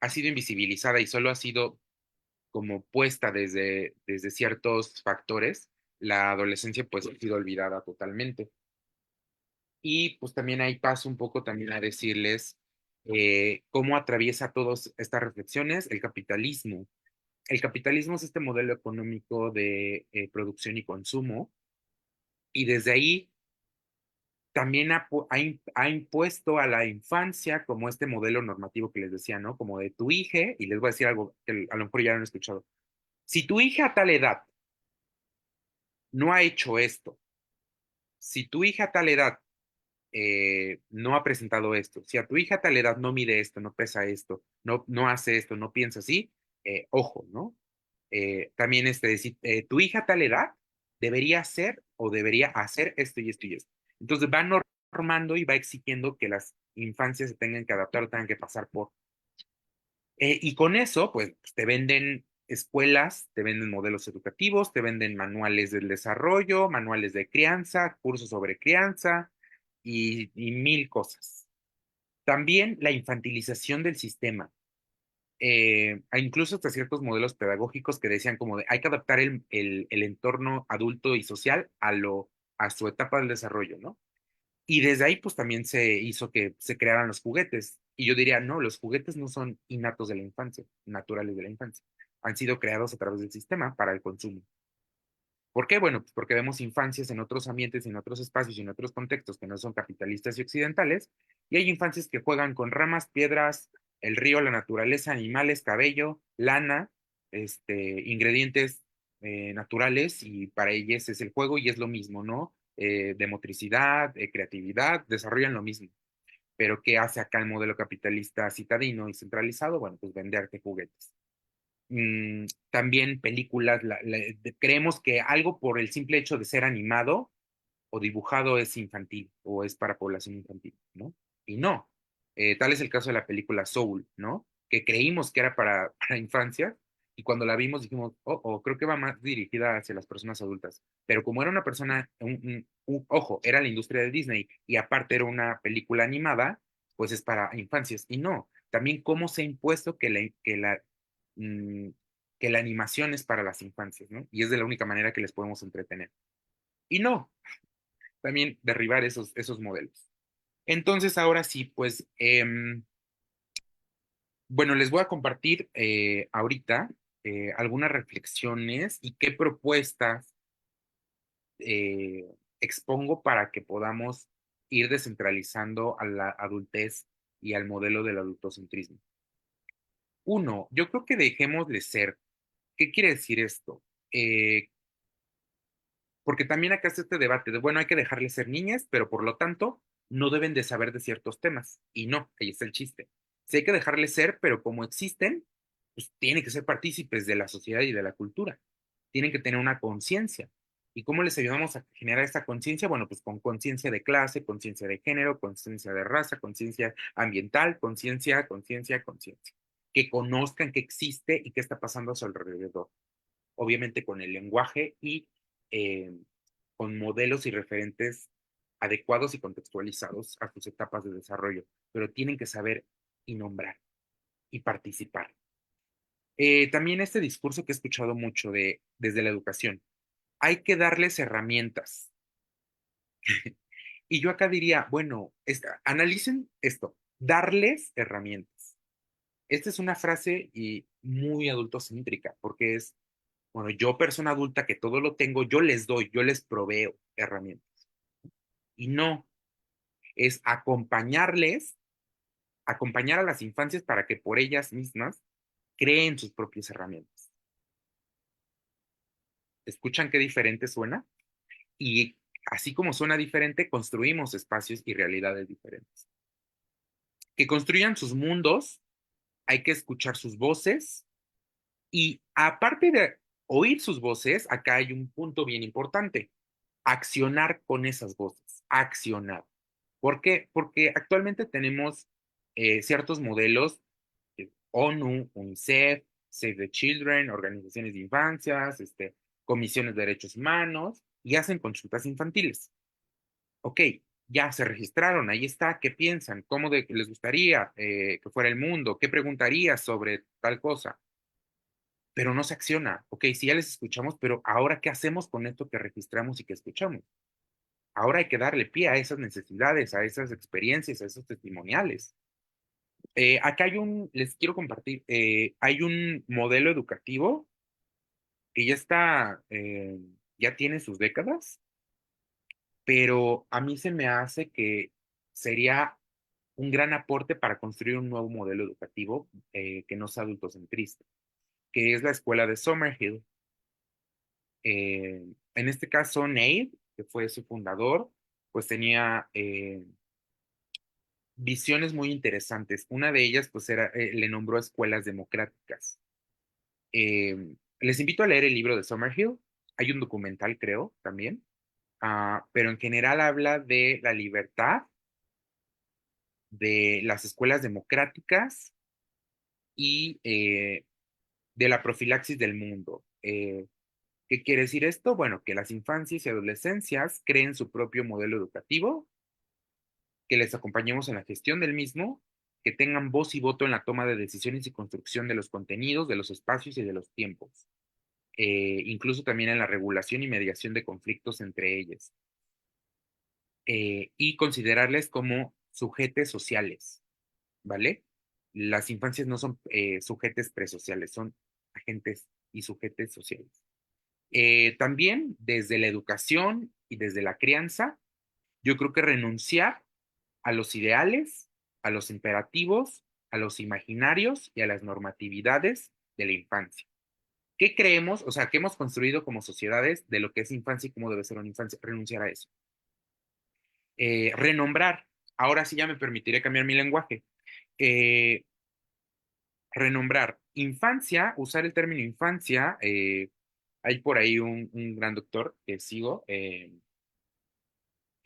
ha sido invisibilizada y solo ha sido como puesta desde ciertos factores, la adolescencia pues ha sido olvidada totalmente. Y pues también ahí paso un poco también a decirles cómo atraviesa todas estas reflexiones el capitalismo. El capitalismo es este modelo económico de producción y consumo, y desde ahí también ha impuesto a la infancia como este modelo normativo que les decía, ¿no? Como de tu hija, y les voy a decir algo que a lo mejor ya lo han escuchado. Si tu hija a tal edad no ha hecho esto, si tu hija a tal edad no ha presentado esto, si a tu hija a tal edad no mide esto, no pesa esto, no hace esto, no piensa así, ojo, ¿no? También decir, tu hija a tal edad debería hacer o debería hacer esto y esto y esto. Entonces va normando y va exigiendo que las infancias se tengan que adaptar, tengan que pasar por. Y con eso, pues te venden escuelas, te venden modelos educativos, te venden manuales del desarrollo, manuales de crianza, cursos sobre crianza y mil cosas. También la infantilización del sistema. Incluso hasta ciertos modelos pedagógicos que decían como de hay que adaptar el entorno adulto y social a su etapa del desarrollo, ¿no? Y desde ahí, pues también se hizo que se crearan los juguetes. Y yo diría, no, los juguetes no son innatos de la infancia, naturales de la infancia. Han sido creados a través del sistema para el consumo. ¿Por qué? Bueno, pues porque vemos infancias en otros ambientes, en otros espacios y en otros contextos que no son capitalistas y occidentales. Y hay infancias que juegan con ramas, piedras, el río, la naturaleza, animales, cabello, lana, ingredientes naturales, y para ellas es el juego y es lo mismo, ¿no? De motricidad, de creatividad, desarrollan lo mismo. Pero ¿qué hace acá el modelo capitalista citadino y centralizado? Bueno, pues venderte juguetes. También películas, creemos que algo por el simple hecho de ser animado o dibujado es infantil o es para población infantil, ¿no? Y no. Tal es el caso de la película Soul, ¿no? Que creímos que era para infancia, y cuando la vimos dijimos, creo que va más dirigida hacia las personas adultas. Pero como era una persona, ojo, era la industria de Disney y aparte era una película animada, pues es para infancias. Y no, también cómo se ha impuesto mm, que la animación es para las infancias, ¿no? Y es de la única manera que les podemos entretener. Y no, también derribar esos modelos. Entonces, ahora sí, pues, bueno, les voy a compartir ahorita algunas reflexiones y qué propuestas eh, expongo para que podamos ir descentralizando a la adultez y al modelo del adultocentrismo. Uno, yo creo que dejemos de ser. ¿Qué quiere decir esto? Eh, Porque también acá está este debate de, bueno, hay que dejarles ser niñas, pero por lo tanto no deben de saber de ciertos temas. Y no, ahí está el chiste. Sí hay que dejarles ser, pero como existen, pues tienen que ser partícipes de la sociedad y de la cultura. Tienen que tener una conciencia. ¿Y cómo les ayudamos a generar esta conciencia? Bueno, pues con conciencia de clase, conciencia de género, conciencia de raza, conciencia ambiental, conciencia. Que conozcan que existe y qué está pasando a su alrededor. Obviamente con el lenguaje y eh, con modelos y referentes adecuados y contextualizados a sus etapas de desarrollo, pero tienen que saber y nombrar y participar. También este discurso que he escuchado mucho desde la educación, hay que darles herramientas. Y yo acá diría, bueno, analicen esto, darles herramientas. Esta es una frase y muy adultocéntrica, porque es, bueno, yo persona adulta que todo lo tengo, yo les doy, yo les proveo herramientas. Y no, es acompañar a las infancias para que por ellas mismas creen sus propias herramientas. ¿Escuchan qué diferente suena? Y así como suena diferente, construimos espacios y realidades diferentes. Que construyan sus mundos, hay que escuchar sus voces, y aparte de oír sus voces, acá hay un punto bien importante: accionar con esas voces, accionar. ¿Por qué? Porque actualmente tenemos ciertos modelos, ONU, UNICEF, Save the Children, organizaciones de infancias, comisiones de derechos humanos, y hacen consultas infantiles. Ok, ya se registraron, ahí está, ¿qué piensan? ¿Cómo les gustaría que fuera el mundo? ¿Qué preguntaría sobre tal cosa? Pero no se acciona. Ok, sí, ya les escuchamos, pero ahora, ¿qué hacemos con esto que registramos y que escuchamos? Ahora hay que darle pie a esas necesidades, a esas experiencias, a esos testimoniales. Acá les quiero compartir, hay un modelo educativo que ya está, ya tiene sus décadas, pero a mí se me hace que sería un gran aporte para construir un nuevo modelo educativo que no sea adultocentrista, que es la escuela de Summerhill. En este caso, Nate, que fue su fundador, pues tenía visiones muy interesantes. Una de ellas, pues, le nombró escuelas democráticas. Les invito a leer el libro de Summerhill. Hay un documental, creo, también. Pero en general habla de la libertad, de las escuelas democráticas y de la profilaxis del mundo. ¿Qué quiere decir esto? Bueno, que las infancias y adolescencias creen su propio modelo educativo, que les acompañemos en la gestión del mismo, que tengan voz y voto en la toma de decisiones y construcción de los contenidos, de los espacios y de los tiempos, incluso también en la regulación y mediación de conflictos entre ellas, y considerarles como sujetes sociales, ¿vale? Las infancias no son sujetes presociales, son agentes y sujetes sociales. También desde la educación y desde la crianza, yo creo que renunciar a los ideales, a los imperativos, a los imaginarios y a las normatividades de la infancia. ¿Qué creemos, o sea, qué hemos construido como sociedades de lo que es infancia y cómo debe ser una infancia? Renunciar a eso. Renombrar. Ahora sí ya me permitiré cambiar mi lenguaje. Eh, Renombrar. Infancia, usar el término infancia. Hay por ahí un gran doctor que sigo, que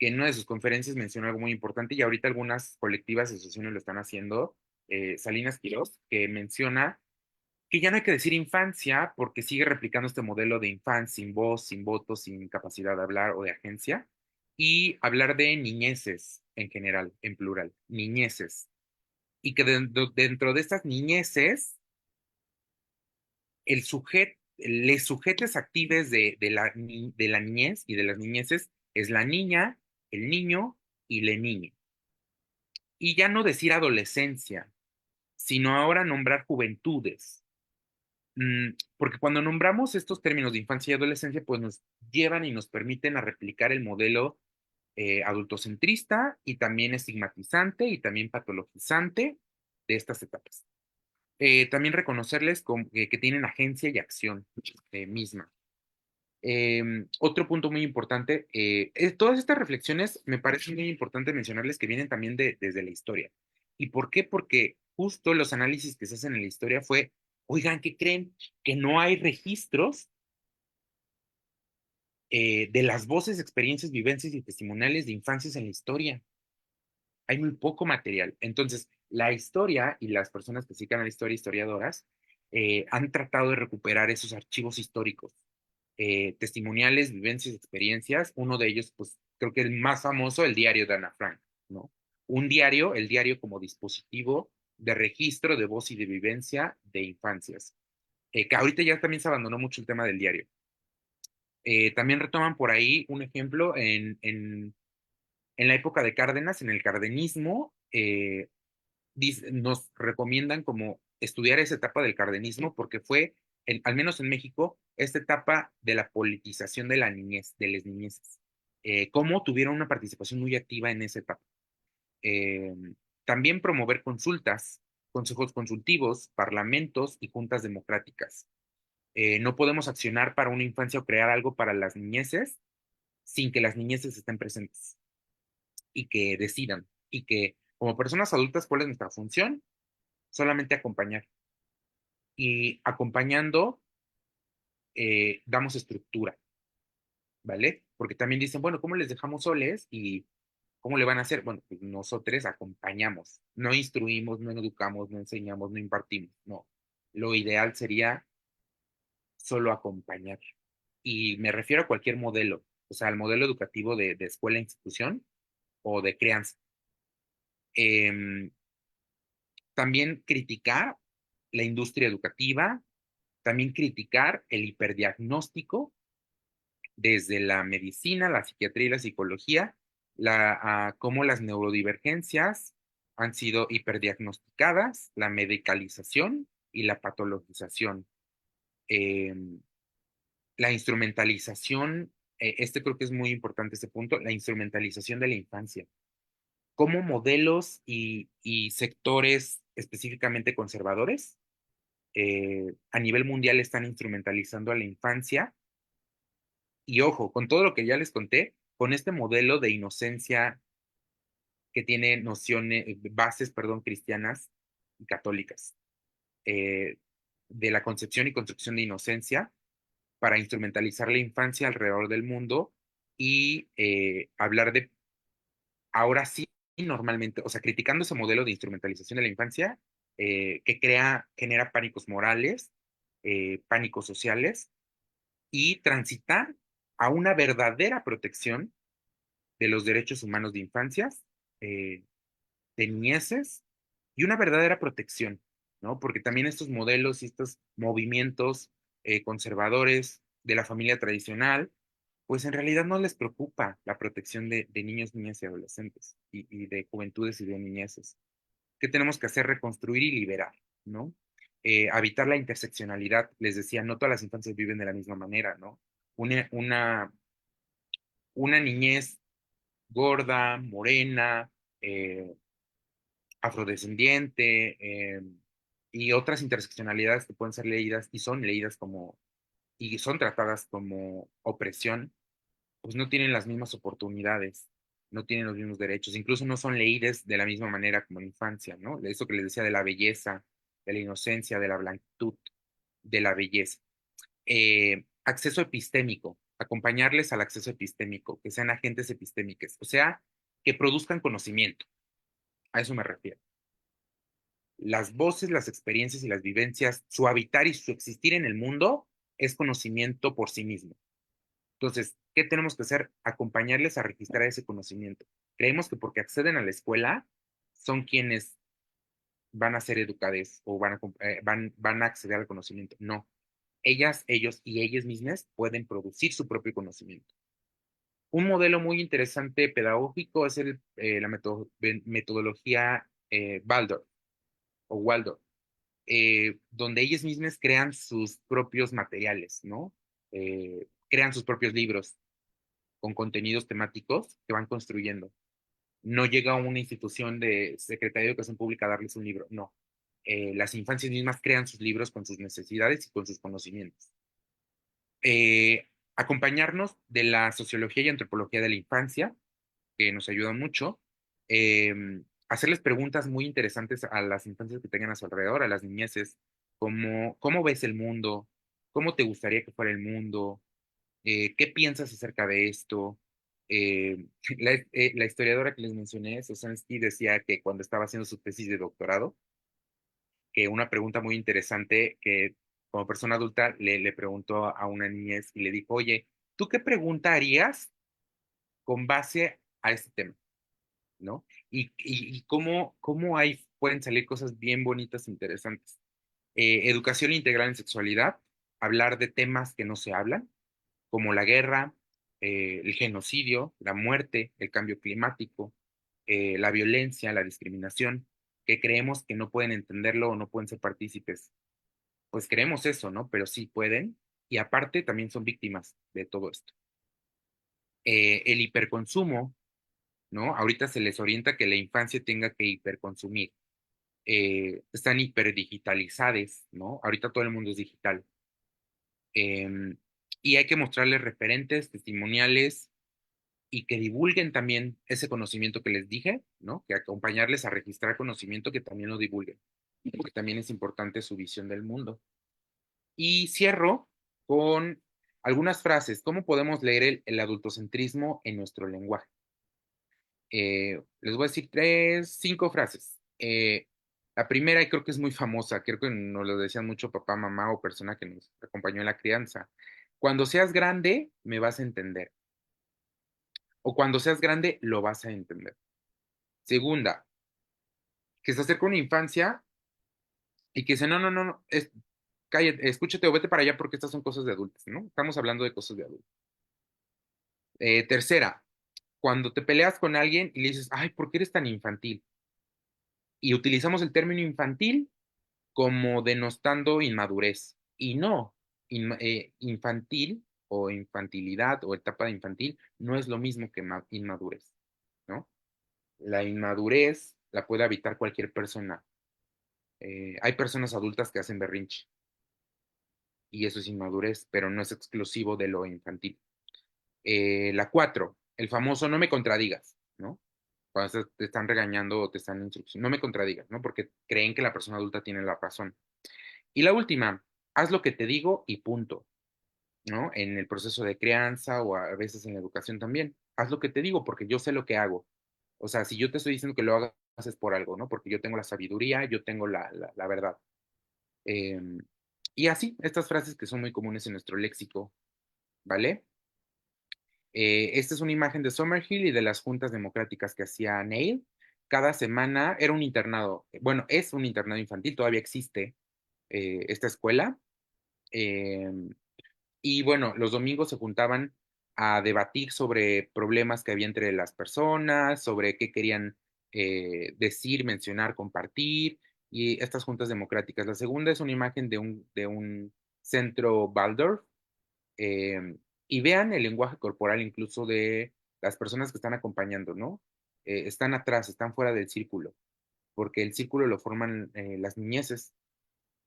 en una de sus conferencias mencionó algo muy importante y ahorita algunas colectivas y asociaciones lo están haciendo. Salinas Quiroz, que menciona que ya no hay que decir infancia porque sigue replicando este modelo de infancia sin voz, sin voto, sin capacidad de hablar o de agencia, y hablar de niñeces en general, en plural, niñeces. Y que dentro de estas niñeces, les sujetes actives de la niñez y de las niñeces es la niña, el niño y la niña. Y ya no decir adolescencia, sino ahora nombrar juventudes. Porque cuando nombramos estos términos de infancia y adolescencia, pues nos llevan y nos permiten a replicar el modelo adultocentrista y también estigmatizante y también patologizante de estas etapas. También reconocerles que tienen agencia y acción misma. Otro punto muy importante, todas estas reflexiones me parece muy importante mencionarles que vienen también desde la historia. ¿Y por qué? Porque justo los análisis que se hacen en la historia fue, oigan, ¿qué creen? Que no hay registros de las voces, experiencias, vivencias y testimoniales de infancias en la historia. Hay muy poco material. Entonces, la historia y las personas que se dedican a la historia, historiadoras, han tratado de recuperar esos archivos históricos, testimoniales, vivencias, experiencias. Uno de ellos, pues creo que el más famoso, el diario de Ana Frank, ¿no? Un diario, el diario como dispositivo de registro de voz y de vivencia de infancias. Que ahorita ya también se abandonó mucho el tema del diario. También retoman por ahí un ejemplo en la época de Cárdenas, en el cardenismo, nos recomiendan como estudiar esa etapa del cardenismo porque fue, al menos en México, esta etapa de la politización de la niñez, de las niñeces. Cómo tuvieron una participación muy activa en esa etapa. Eh, También promover consultas, consejos consultivos, parlamentos y juntas democráticas. No podemos accionar para una infancia o crear algo para las niñeces sin que las niñeces estén presentes y que decidan y que como personas adultas, ¿cuál es nuestra función? Solamente acompañar. Y acompañando, damos estructura, ¿vale? Porque también dicen, bueno, ¿cómo les dejamos soles? Y ¿Cómo le van a hacer? Bueno, pues nosotros acompañamos, no instruimos, no educamos, no enseñamos, no impartimos, no. Lo ideal sería solo acompañar. Y me refiero a cualquier modelo, o sea, al modelo educativo de escuela, institución o de crianza. Em, También criticar la industria educativa, también criticar el hiperdiagnóstico desde la medicina, la psiquiatría y la psicología, cómo las neurodivergencias han sido hiperdiagnosticadas, la medicalización y la patologización. Em, la instrumentalización, este creo que es muy importante este punto, la instrumentalización de la infancia. Cómo modelos y sectores específicamente conservadores a nivel mundial están instrumentalizando a la infancia. Y ojo, con todo lo que ya les conté, con este modelo de inocencia que tiene nociones, bases, perdón, cristianas y católicas, eh, de la concepción y construcción de inocencia para instrumentalizar la infancia alrededor del mundo y hablar de, ahora sí, normalmente, o sea, criticando ese modelo de instrumentalización de la infancia que genera pánicos morales, pánicos sociales y transitar a una verdadera protección de los derechos humanos de infancias, eh, de niñeces y una verdadera protección, ¿no? Porque también estos modelos y estos movimientos conservadores de la familia tradicional, pues en realidad no les preocupa la protección de niños, niñas y adolescentes y de juventudes y de niñeces. ¿Qué tenemos que hacer? Reconstruir y liberar, ¿no? Habitar la interseccionalidad. Les decía, no todas las infancias viven de la misma manera, ¿no? Una, una, una niñez gorda, morena, eh, afrodescendiente, y otras interseccionalidades que pueden ser leídas y son leídas como, y son tratadas como opresión, pues no tienen las mismas oportunidades, no tienen los mismos derechos, incluso no son leídas de la misma manera como en infancia, ¿no? Eso que les decía de la belleza, de la inocencia, de la blanquitud, de la belleza. Acceso epistémico, acompañarles al acceso epistémico, que sean agentes epistémicos, o sea, que produzcan conocimiento, a eso me refiero. Las voces, las experiencias y las vivencias, su habitar y su existir en el mundo es conocimiento por sí mismo. Entonces, ¿qué tenemos que hacer? Acompañarles a registrar ese conocimiento. Creemos que porque acceden a la escuela son quienes van a ser educados o van a acceder al conocimiento. No. Ellas, ellos y ellas mismas pueden producir su propio conocimiento. Un modelo muy interesante pedagógico es la metodología Waldorf o Waldorf, donde ellas mismas crean sus propios materiales, ¿no? Crean sus propios libros con contenidos temáticos que van construyendo. No llega a una institución de Secretaría de Educación Pública a darles un libro, no. Las infancias mismas crean sus libros con sus necesidades y con sus conocimientos. Acompañarnos de la sociología y antropología de la infancia, que nos ayudan mucho. Hacerles preguntas muy interesantes a las infancias que tengan a su alrededor, a las niñeces, como cómo ves el mundo, cómo te gustaría que fuera el mundo, qué piensas acerca de esto. La historiadora que les mencioné, Sosansky, decía que cuando estaba haciendo su tesis de doctorado, que una pregunta muy interesante que como persona adulta le preguntó a una niñez y le dijo, oye, ¿tú qué pregunta harías con base a este tema? ¿No? Y cómo ahí pueden salir cosas bien bonitas e interesantes. Educación integral en sexualidad, hablar de temas que no se hablan, como la guerra, el genocidio, la muerte, el cambio climático, la violencia, la discriminación, que creemos que no pueden entenderlo o no pueden ser partícipes. Pues creemos eso, ¿no? Pero sí pueden, y aparte también son víctimas de todo esto. El hiperconsumo, ¿no? Ahorita se les orienta que la infancia tenga que hiperconsumir. Están hiperdigitalizadas, ¿no? Ahorita todo el mundo es digital. Em, y hay que mostrarles referentes, testimoniales y que divulguen también ese conocimiento que les dije, ¿no? Que acompañarles a registrar conocimiento que también lo divulguen, porque también es importante su visión del mundo. Y cierro con algunas frases. ¿Cómo podemos leer el adultocentrismo en nuestro lenguaje? Les voy a decir cinco frases. La primera, y creo que es muy famosa, creo que nos lo decían mucho papá, mamá o persona que nos acompañó en la crianza. Cuando seas grande, me vas a entender. O cuando seas grande, lo vas a entender. Segunda, que se acerca una infancia y que dice, no, no, no, no, cállate, escúchate o vete para allá porque estas son cosas de adultos, ¿no? Estamos hablando de cosas de adultos. Tercera, cuando te peleas con alguien y le dices, ay, ¿por qué eres tan infantil? Y utilizamos el término infantil como denostando inmadurez. Y no, infantil o infantilidad o etapa de infantil no es lo mismo que inmadurez, ¿no? La inmadurez la puede habitar cualquier persona. Hay personas adultas que hacen berrinche y eso es inmadurez, pero no es exclusivo de lo infantil. La cuatro, el famoso no me contradigas, ¿no? Cuando te están regañando o te están instruccionando, no me contradigas, ¿no? Porque creen que la persona adulta tiene la razón. Y la última, haz lo que te digo y punto, ¿no? En el proceso de crianza o a veces en la educación también. Haz lo que te digo porque yo sé lo que hago. O sea, si yo te estoy diciendo que lo hagas es por algo, ¿no? Porque yo tengo la sabiduría, yo tengo la verdad. Eh, y así, estas frases que son muy comunes en nuestro léxico, ¿vale? Esta es una imagen de Summerhill y de las juntas democráticas que hacía Neil. Cada semana era un internado, bueno, es un internado infantil, todavía existe esta escuela. Eh, y bueno, los domingos se juntaban a debatir sobre problemas que había entre las personas, sobre qué querían decir, mencionar, compartir, y estas juntas democráticas. La segunda es una imagen de un centro Waldorf, eh, y vean el lenguaje corporal incluso de las personas que están acompañando, ¿no? Están atrás, están fuera del círculo, porque el círculo lo forman las niñeces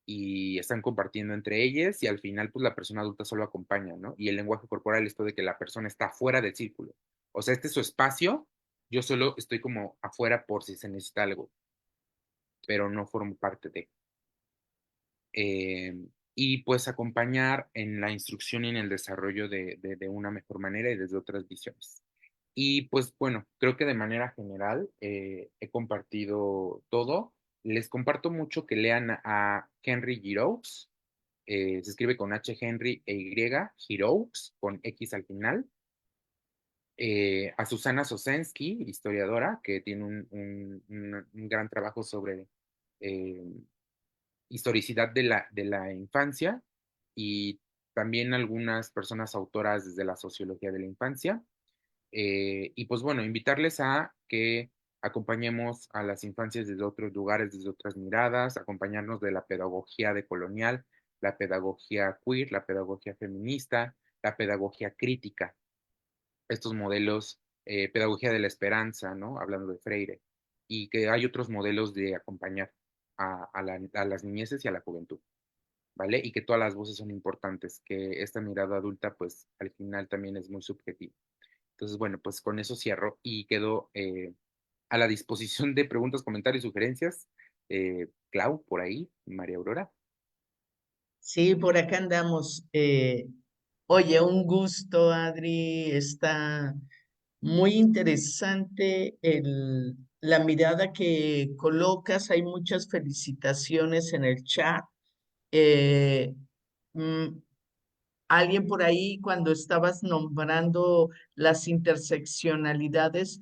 y están compartiendo entre ellas y al final pues la persona adulta solo acompaña, ¿no? Y el lenguaje corporal es esto de que la persona está fuera del círculo. O sea, este es su espacio, yo solo estoy como afuera por si se necesita algo, pero no formo parte de. Y pues acompañar en la instrucción y en el desarrollo de una mejor manera y desde otras visiones. Y pues bueno, creo que de manera general he compartido todo. Les comparto mucho que lean a Henry Giroux. Se escribe con H Henry e Y, Giroux, con X al final. A Susana Sosensky, historiadora, que tiene un gran trabajo sobre eh, historicidad de la infancia y también algunas personas autoras desde la sociología de la infancia. Y pues bueno, invitarles a que acompañemos a las infancias desde otros lugares, desde otras miradas, acompañarnos de la pedagogía decolonial, la pedagogía queer, la pedagogía feminista, la pedagogía crítica, estos modelos, pedagogía de la esperanza, ¿no? Hablando de Freire, y que hay otros modelos de acompañar a las niñeces y a la juventud. ¿Vale? Y que todas las voces son importantes, que esta mirada adulta, pues al final también es muy subjetiva. Entonces, bueno, pues con eso cierro y quedo a la disposición de preguntas, comentarios, sugerencias. Clau, por ahí, María Aurora. Sí, por acá andamos. Oye, un gusto, Adri. Está muy interesante la mirada que colocas. Hay muchas felicitaciones en el chat. Eh, mm, Alguien por ahí, cuando estabas nombrando las interseccionalidades,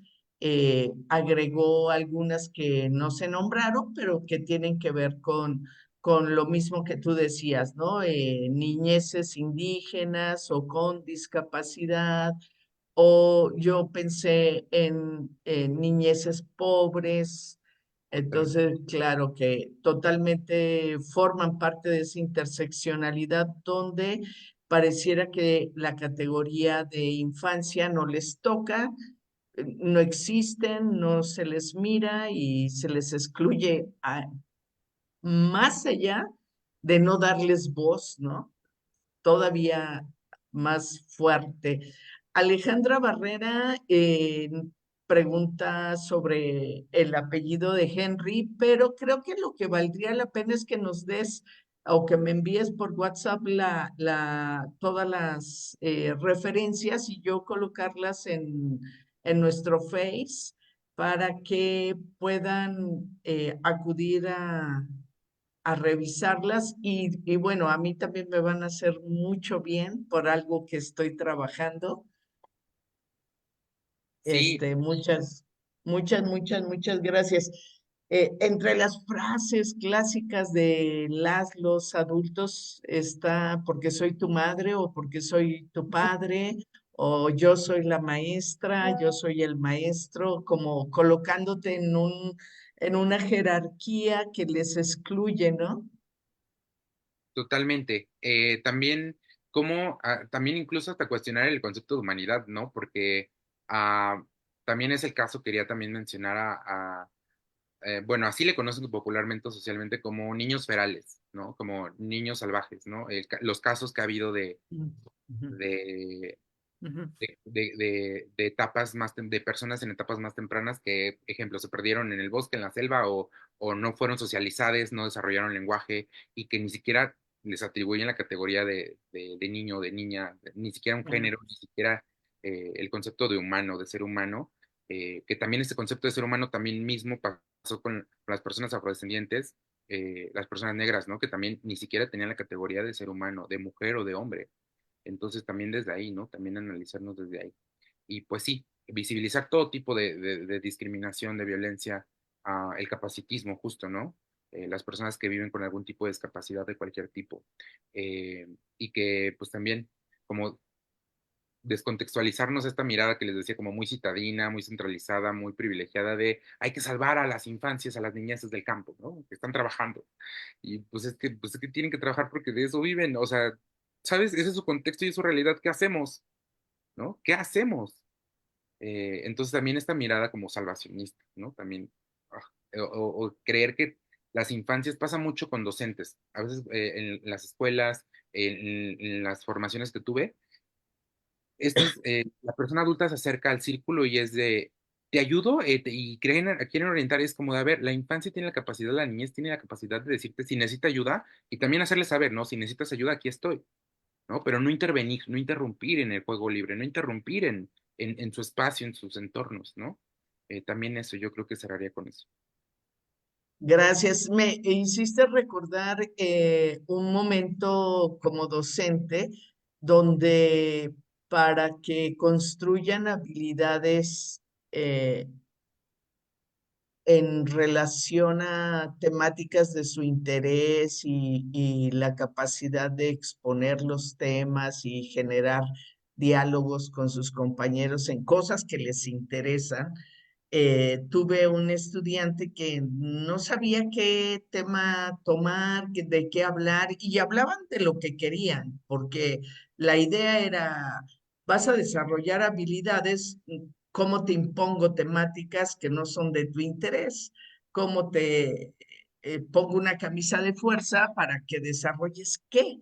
agregó algunas que no se nombraron, pero que tienen que ver con lo mismo que tú decías, ¿no? Niñeces indígenas o con discapacidad, o yo pensé en niñeces pobres. Totalmente. Entonces, claro que totalmente forman parte de esa interseccionalidad donde pareciera que la categoría de infancia no les toca, no existen, no se les mira y se les excluye más allá de no darles voz, ¿no? Todavía más fuerte. Alejandra Barrera pregunta sobre el apellido de Henry, pero creo que lo que valdría la pena es que nos des o que me envíes por WhatsApp todas las referencias y yo colocarlas en nuestro Face para que puedan acudir a revisarlas y bueno, a mí también me van a hacer mucho bien por algo que estoy trabajando. Sí, Muchas gracias. Entre las frases clásicas de los adultos está porque soy tu madre o porque soy tu padre o yo soy la maestra, yo soy el maestro, como colocándote en una jerarquía que les excluye, ¿no? totalmente. También, también incluso hasta cuestionar el concepto de humanidad, ¿no? Porque ah, también es el caso, quería también mencionar bueno, así le conocen popularmente o socialmente como niños ferales, ¿no? Como niños salvajes, ¿no? Los casos que ha habido Ujú, de, ujú, de etapas de personas en etapas más tempranas que, ejemplo, se perdieron en el bosque, en la selva, o no fueron socializadas, no desarrollaron lenguaje y que ni siquiera les atribuyen la categoría de niño o de niña, ni siquiera un ujú. género, ni siquiera el concepto de humano, de ser humano, que también este concepto de ser humano también mismo pasó con las personas afrodescendientes, las personas negras, ¿no? Que también ni siquiera tenían la categoría de ser humano, de mujer o de hombre. Entonces también desde ahí, ¿no? También analizarnos desde ahí. Y pues sí, visibilizar todo tipo de discriminación, de violencia, el capacitismo justo, ¿no? Las personas que viven con algún tipo de discapacidad de cualquier tipo. Y que pues también como descontextualizarnos esta mirada que les decía como muy citadina, muy centralizada, muy privilegiada de hay que salvar a las infancias, a las niñeces del campo, ¿no? Que están trabajando. Y pues es que tienen que trabajar porque de eso viven, o sea, ¿sabes? Ese es su contexto y es su realidad. ¿Qué hacemos? ¿No? ¿Qué hacemos? Entonces también esta mirada como salvacionista, ¿no? También, ah, o creer que las infancias pasa mucho con docentes. A veces en las escuelas, en las formaciones que tuve, la persona adulta se acerca al círculo y es de, te ayudo y quieren orientar, es como de, a ver, la infancia tiene la capacidad, la niñez tiene la capacidad de decirte si necesita ayuda y también hacerle saber, ¿no? Si necesitas ayuda, aquí estoy, ¿no? Pero no intervenir, no interrumpir en el juego libre, no interrumpir en su espacio, en sus entornos, ¿no? También eso, yo creo que cerraría con eso. Gracias. Me hiciste recordar un momento como docente donde para que construyan habilidades eh, en relación a temáticas de su interés y la capacidad de exponer los temas y generar diálogos con sus compañeros en cosas que les interesan. Tuve un estudiante que no sabía qué tema tomar, de qué hablar, y hablaban de lo que querían, porque la idea era, vas a desarrollar habilidades, cómo te impongo temáticas que no son de tu interés, cómo te pongo una camisa de fuerza para que desarrolles qué.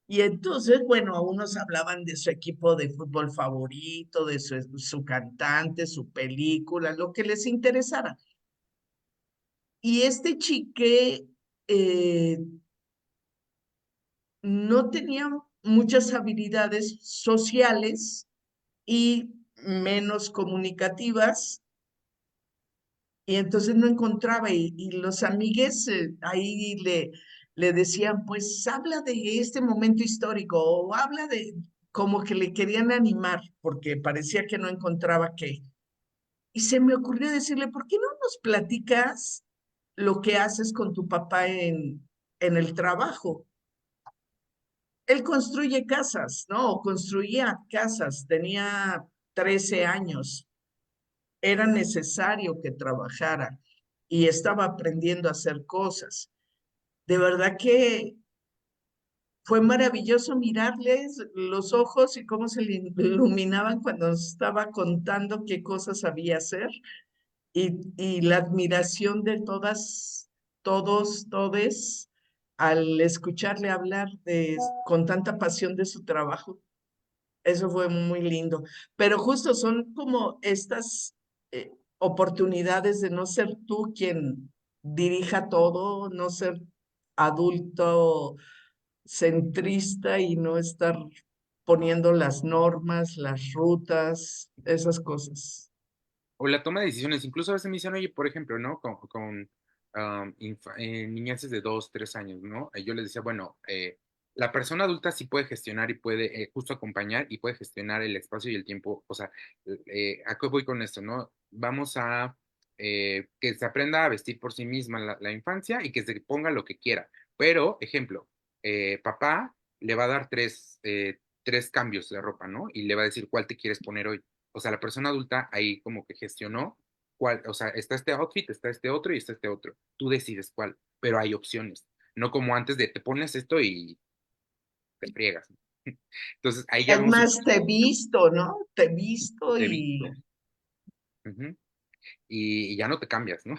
Y entonces, bueno, unos hablaban de su equipo de fútbol favorito, de su cantante, su película, lo que les interesara. Y este chique eh, no tenía muchas habilidades sociales y menos comunicativas, y entonces no encontraba, y los amigues ahí le decían, pues habla de este momento histórico o habla de, como que le querían animar porque parecía que no encontraba qué. Y se me ocurrió decirle, ¿por qué no nos platicas lo que haces con tu papá en el trabajo? Él construye casas, ¿no? Construía casas, tenía 13 años, era necesario que trabajara y estaba aprendiendo a hacer cosas. De verdad que fue maravilloso mirarles los ojos y cómo se le iluminaban cuando estaba contando qué cosas sabía hacer y la admiración de todes, al escucharle hablar con tanta pasión de su trabajo. Eso fue muy lindo. Pero justo son como estas oportunidades de no ser tú quien dirija todo, no ser adulto centrista y no estar poniendo las normas, las rutas, esas cosas. o la toma de decisiones, incluso a veces me dicen, oye, por ejemplo, ¿no? Niñeces de 2, 3 años, ¿no? Yo les decía, bueno, la persona adulta sí puede gestionar y puede justo acompañar y puede gestionar el espacio y el tiempo. O sea, ¿a qué voy con esto, no? Vamos a que se aprenda a vestir por sí misma la infancia y que se ponga lo que quiera. Pero, ejemplo, papá le va a dar tres cambios de ropa, ¿no? Y le va a decir cuál te quieres poner hoy. O sea, la persona adulta ahí como que gestionó cuál, o sea, está este outfit, está este otro y está este otro. Tú decides cuál, pero hay opciones. No como antes de te pones esto y te friegas. Entonces, ahí ya Es vamos un más, te he poquito visto, ¿no? Te he visto de y visto. Ujú. Y ya no te cambias, ¿no?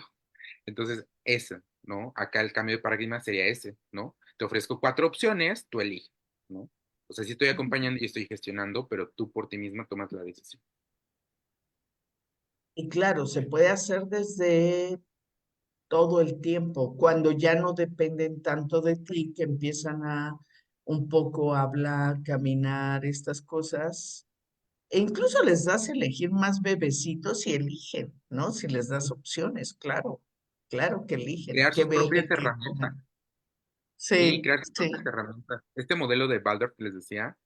Entonces, ese, ¿no? Acá el cambio de paradigma sería ese, ¿no? Te ofrezco 4 opciones, tú eliges, ¿no? O sea, sí estoy acompañando y estoy gestionando, pero tú por ti misma tomas la decisión. y claro, se puede hacer desde todo el tiempo, cuando ya no dependen tanto de ti, que empiezan a un poco a hablar, caminar, estas cosas. E incluso les das a elegir más bebecitos y eligen, ¿no? Si les das opciones, claro, claro que eligen Crear qué sus propias bebe, qué herramientas. comer. Sí, Sí, crear sus sí. propias herramientas. Este modelo de Waldorf que les decía,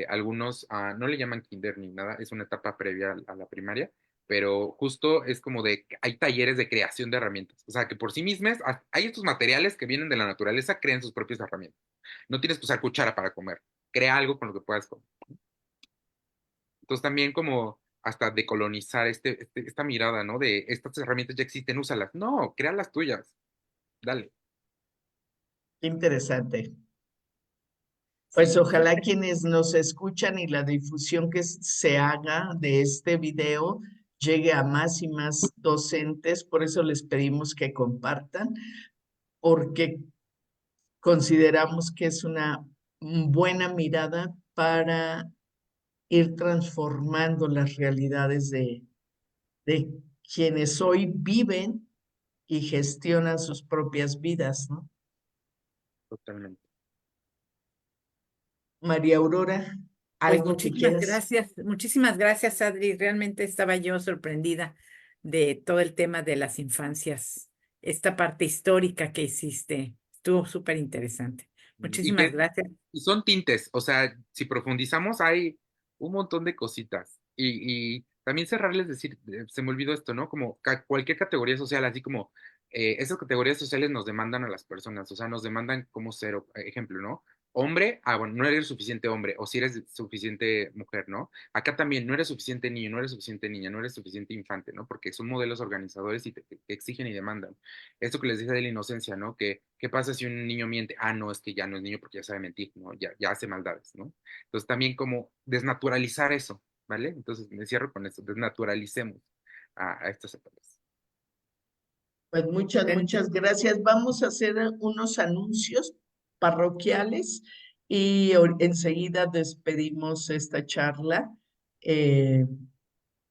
algunos no le llaman kinder ni nada, es una etapa previa a la primaria, pero justo es como de, hay talleres de creación de herramientas. O sea, que por sí mismas, hay estos materiales que vienen de la naturaleza, crean sus propias herramientas. No tienes que usar cuchara para comer, crea algo con lo que puedas comer. Entonces también como hasta decolonizar esta mirada, ¿no? De estas herramientas ya existen, úsalas. No, crea las tuyas, dale. Interesante. Pues Sí, sí. ojalá quienes nos escuchan y la difusión que se haga de este video llegue a más y más docentes. Por eso les pedimos que compartan, porque consideramos que es una buena mirada para ir transformando las realidades de quienes hoy viven y gestionan sus propias vidas, ¿no? Totalmente. María Aurora, Pues algo que quieras. muchísimas gracias, Adri. Realmente estaba yo sorprendida de todo el tema de las infancias, esta parte histórica que hiciste. Estuvo súper interesante. Y Muchísimas que gracias. y son tintes, o sea, si profundizamos hay un montón de cositas. Y también cerrarles decir, se me olvidó esto, ¿no? Como cualquier categoría social, así como esas categorías sociales nos demandan a las personas, o sea, nos demandan como ser, ejemplo, ¿no? Hombre, bueno, no eres suficiente hombre, o si eres suficiente mujer, ¿no? Acá también no eres suficiente niño, no eres suficiente niña, no eres suficiente infante, ¿no? Porque son modelos organizadores y te exigen y demandan. Esto que les dije de la inocencia, ¿no? ¿Qué pasa si un niño miente? Ah, no, es que ya no es niño porque ya sabe mentir, ¿no? Ya hace maldades, ¿no? Entonces también como desnaturalizar eso, ¿vale? Entonces me cierro con esto, desnaturalicemos a estas etapas. Pues muchas, Excelente. muchas gracias. Vamos a hacer unos anuncios parroquiales y enseguida despedimos esta charla. Eh,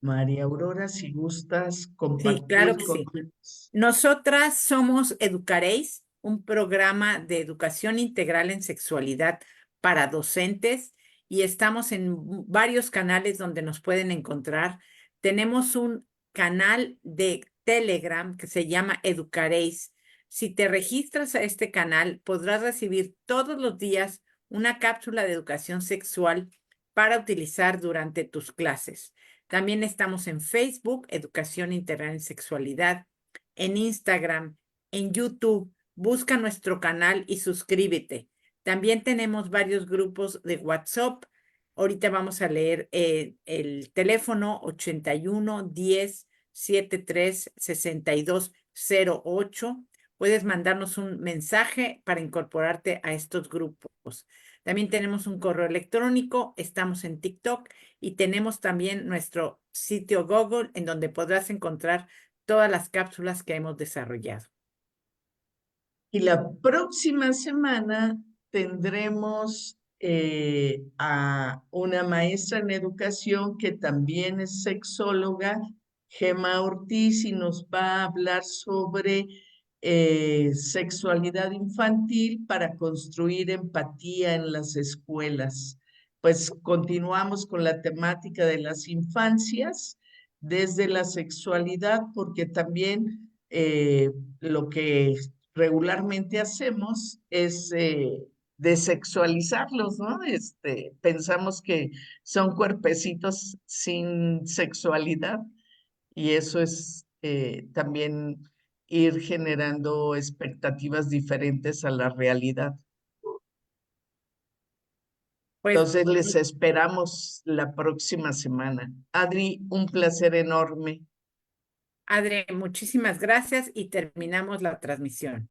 María Aurora, si gustas Sí, claro compartir que con... sí. Nosotras somos Educaréis, un programa de educación integral en sexualidad para docentes y estamos en varios canales donde nos pueden encontrar. Tenemos un canal de Telegram que se llama Educaréis. Si te registras a este canal, podrás recibir todos los días una cápsula de educación sexual para utilizar durante tus clases. También estamos en Facebook, Educación Integral en Sexualidad, en Instagram, en YouTube. Busca nuestro canal y suscríbete. También tenemos varios grupos de WhatsApp. Ahorita vamos a leer el teléfono 81 10 73 62 08. Puedes mandarnos un mensaje para incorporarte a estos grupos. También tenemos un correo electrónico, estamos en TikTok y tenemos también nuestro sitio Google en donde podrás encontrar todas las cápsulas que hemos desarrollado. Y la próxima semana tendremos a una maestra en educación que también es sexóloga, Gema Ortiz, y nos va a hablar sobre sexualidad infantil para construir empatía en las escuelas. Pues continuamos con la temática de las infancias desde la sexualidad, porque también lo que regularmente hacemos es desexualizarlos, ¿no? Pensamos que son cuerpecitos sin sexualidad y eso es también ir generando expectativas diferentes a la realidad. Pues, Entonces les esperamos la próxima semana. Adri, un placer enorme. Adri, muchísimas gracias y terminamos la transmisión.